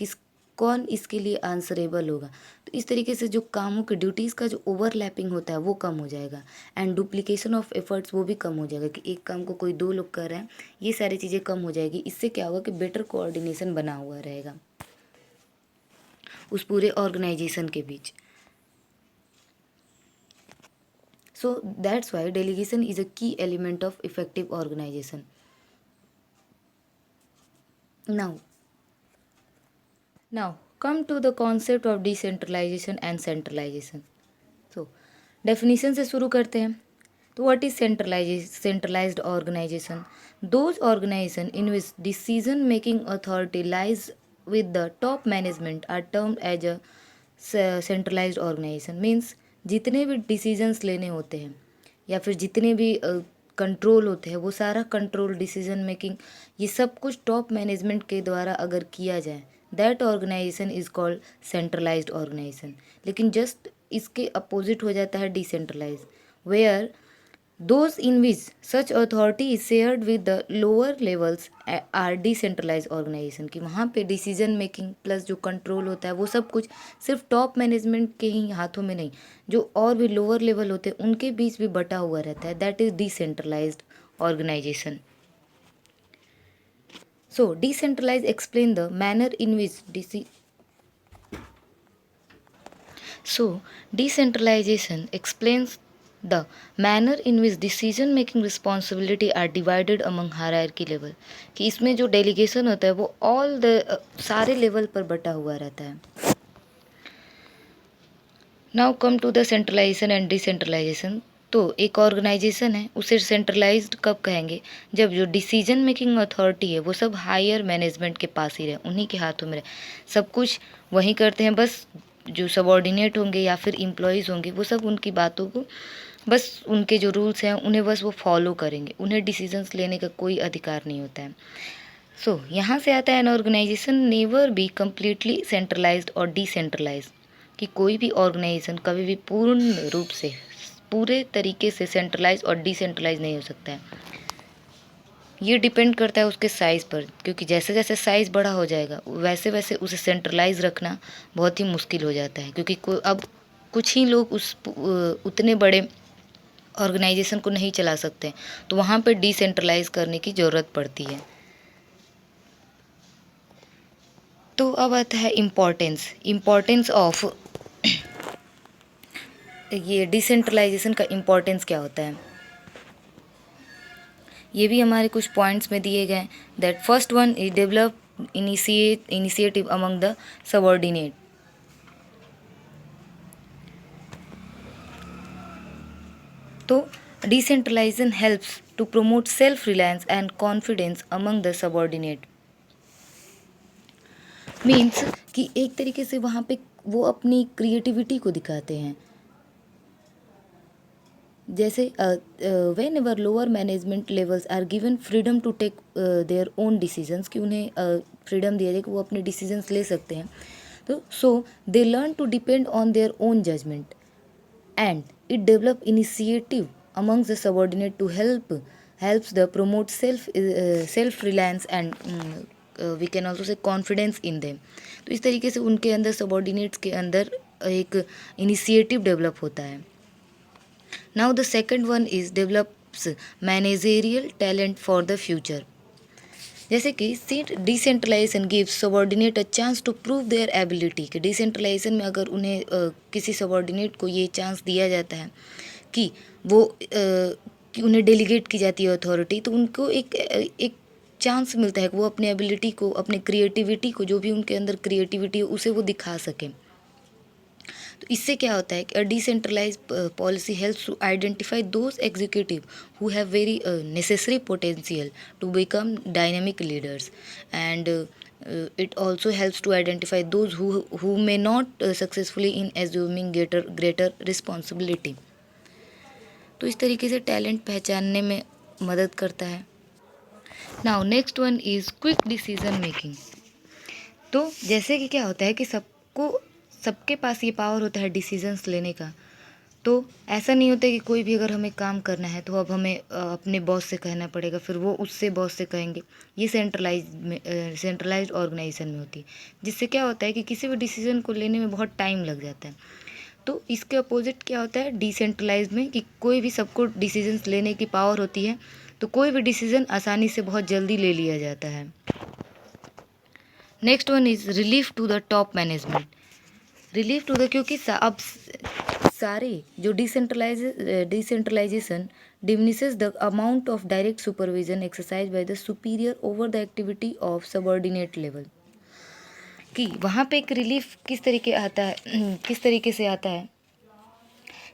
कौन इसके लिए आंसरेबल होगा। तो इस तरीके से जो कामों के ड्यूटीज़ का जो ओवरलैपिंग होता है वो कम हो जाएगा एंड डुप्लीकेशन ऑफ एफर्ट्स वो भी कम हो जाएगा कि एक काम को कोई 2 लोग कर रहे हैं, ये सारी चीज़ें कम हो जाएगी। इससे क्या होगा कि बेटर कोऑर्डिनेशन बना हुआ रहेगा उस पूरे ऑर्गेनाइजेशन के बीच। So that's why delegation is a key element of effective organization. Now come to the concept of decentralization and centralization. So definition से शुरू करते हैं। तो what is centralized organization? Those organization in which decision making authority lies with the top management are termed as a centralized organization. Means जितने भी decisions लेने होते हैं या फिर जितने भी कंट्रोल होते हैं वो सारा कंट्रोल डिसीजन मेकिंग ये सब कुछ टॉप मैनेजमेंट के द्वारा अगर किया जाए that organization is called centralized organization. लेकिन जस्ट इसके अपोजिट हो जाता है decentralize, where those in which such authority is shared with the lower levels are decentralized organization। कि वहाँ पे डिसीजन मेकिंग प्लस जो कंट्रोल होता है वो सब कुछ सिर्फ टॉप मैनेजमेंट के ही हाथों में नहीं, जो और भी लोअर लेवल होते हैं उनके बीच भी बटा हुआ रहता है, that is decentralized organization. So decentralize explain the manner in which decentralization explains the manner in which decision making responsibility are divided among hierarchy level। कि इसमें जो डेलीगेशन होता है वो ऑल द सारे लेवल पर बटा हुआ रहता है। Now come to the centralization and decentralization. तो एक ऑर्गेनाइजेशन है उसे सेंट्रलाइज्ड कब कहेंगे, जब जो डिसीजन मेकिंग अथॉरिटी है वो सब हायर मैनेजमेंट के पास ही रहे, उन्हीं के हाथों में रहे, सब कुछ वही करते हैं, बस जो सबॉर्डिनेट होंगे या फिर एम्प्लॉयज़ होंगे वो सब उनकी बातों को बस उनके जो रूल्स हैं उन्हें बस वो फॉलो करेंगे, उन्हें डिसीजंस लेने का कोई अधिकार नहीं होता है। सो यहाँ से आता है an organization never be completely centralized और डिसेंट्रलाइज्ड। कि कोई भी ऑर्गेनाइजेशन कभी भी पूर्ण रूप से पूरे तरीके से सेंट्रलाइज और डिसेंट्रलाइज नहीं हो सकता है। ये डिपेंड करता है उसके साइज़ पर, क्योंकि जैसे जैसे साइज़ बड़ा हो जाएगा वैसे वैसे उसे सेंट्रलाइज रखना बहुत ही मुश्किल हो जाता है, क्योंकि अब कुछ ही लोग उस उतने बड़े ऑर्गेनाइजेशन को नहीं चला सकते, तो वहाँ पर डिसेंट्रलाइज करने की ज़रूरत पड़ती है। तो अब आता है इम्पोर्टेंस ऑफ ये डिसेंट्रलाइजेशन का इम्पोर्टेंस क्या होता है, ये भी हमारे कुछ पॉइंट्स में दिए गए। That first one is develop initiative among the subordinate. तो decentralization helps to promote self reliance and confidence among the subordinate. Means कि एक तरीके से वहाँ पे वो अपनी क्रिएटिविटी को दिखाते हैं। जैसे whenever lower management levels are given freedom to take their own decisions, कि उन्हें फ्रीडम दिया जाए कि वो अपने डिसीजंस ले सकते हैं, तो so they learn to depend on their own judgement and it develop initiative amongst the subordinate to helps the promote self reliance and we can also say confidence in them। तो इस तरीके से उनके अंदर सबऑर्डिनेट्स के अंदर एक initiative develop होता है। Now the second one is develops managerial talent for the future. जैसे कि decentralization gives subordinate a chance to prove their ability. कि डिसेंट्रलाइजेशन में अगर उन्हें किसी सबॉर्डिनेट को ये चांस दिया जाता है कि वो कि उन्हें डेलीगेट की जाती है अथॉरिटी, तो उनको एक चांस मिलता है कि वो अपने एबिलिटी को, अपने क्रिएटिविटी को, जो भी उनके अंदर क्रिएटिविटी है उसे वो दिखा सकें। तो इससे क्या होता है कि decentralize policy helps to identify those executive who have very necessary potential to become dynamic leaders and it also helps to identify those who may not successfully in assuming greater responsibility। तो इस तरीके से talent पहचानने में मदद करता है। Now next one is quick decision making. तो जैसे कि क्या होता है कि सबके पास ये पावर होता है डिसीजंस लेने का, तो ऐसा नहीं होता कि कोई भी अगर हमें काम करना है तो अब हमें अपने बॉस से कहना पड़ेगा, फिर वो उससे बॉस से कहेंगे। ये सेंट्रलाइज्ड ऑर्गेनाइजेशन में होती है, जिससे क्या होता है कि किसी भी डिसीजन को लेने में बहुत टाइम लग जाता है। तो इसके अपोजिट क्या होता है डिसेंट्रलाइज में, कि कोई भी सबको डिसीजंस लेने की पावर होती है, तो कोई भी डिसीजन आसानी से बहुत जल्दी ले लिया जाता है। Next one is relief to the top management. Relief to the, क्योंकि अब सारे जो decentralization diminishes the amount of direct supervision exercise by the superior over the activity of subordinate level. कि वहाँ पे एक रिलीफ किस तरीके आता है किस तरीके से आता है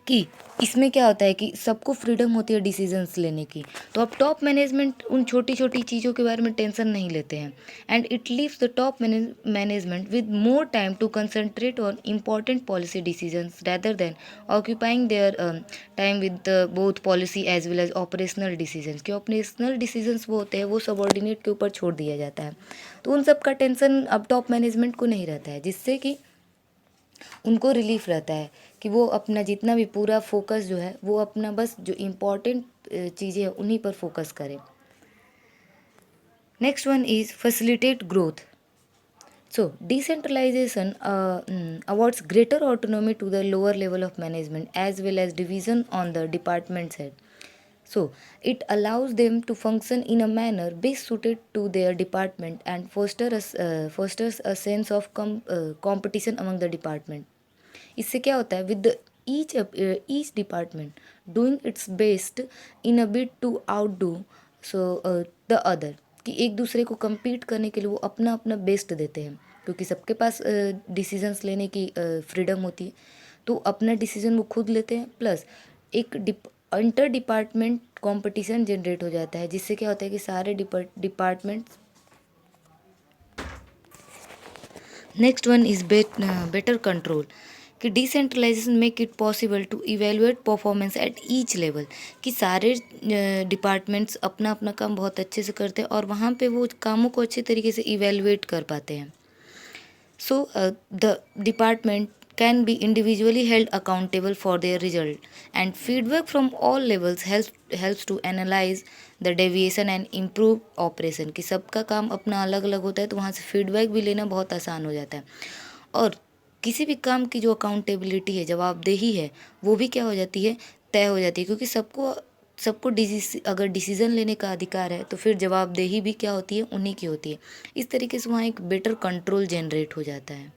कि इसमें क्या होता है कि सबको फ्रीडम होती है डिसीजंस लेने की, तो अब टॉप मैनेजमेंट उन छोटी छोटी चीज़ों के बारे में टेंशन नहीं लेते हैं, and it leaves the top management with more time to concentrate on important policy decisions rather than occupying their time with both policy as well as operational decisions. कि ऑपरेशनल डिसीजंस वो होते हैं वो subordinate के ऊपर छोड़ दिया जाता है, तो उन सब का टेंशन अब टॉप मैनेजमेंट को नहीं रहता है, जिससे कि उनको रिलीफ रहता है कि वो अपना जितना भी पूरा फोकस जो है वो अपना बस जो इम्पोर्टेंट चीज़ें हैं उन्हीं पर फोकस करें। Next one is facilitate growth. So, decentralization awards greater autonomy to the lower level of management as well as division on the department side. So, it allows them to function in a manner best suited to their department and fosters a sense of competition among the department. इससे क्या होता है with each department doing its best in a bit to outdo the other, कि एक दूसरे को compete करने के लिए वो अपना अपना बेस्ट देते हैं, क्योंकि सबके पास डिसीजंस लेने की फ्रीडम होती है, तो अपना डिसीजन वो खुद लेते हैं, प्लस एक इंटर डिपार्टमेंट कंपटीशन जनरेट हो जाता है, जिससे क्या होता है कि सारे departments. Next one is better control. कि decentralization make it possible to evaluate performance at each level. कि सारे डिपार्टमेंट्स अपना अपना काम बहुत अच्छे से करते हैं और वहाँ पे वो कामों को अच्छे तरीके से इवेलुएट कर पाते हैं। So, the department can be individually held accountable for their result, and feedback from all levels helps to analyze the deviation and improve operation। कि सबका काम अपना अलग अलग होता है, तो वहाँ से फीडबैक भी लेना बहुत आसान हो जाता है, और किसी भी काम की जो अकाउंटेबिलिटी है, जवाबदेही है, वो भी क्या हो जाती है, तय हो जाती है, क्योंकि सबको सबको अगर डिसीजन लेने का अधिकार है तो फिर जवाबदेही भी क्या होती है, उन्हीं की होती है। इस तरीके से वहाँ एक बेटर कंट्रोल जनरेट हो जाता है।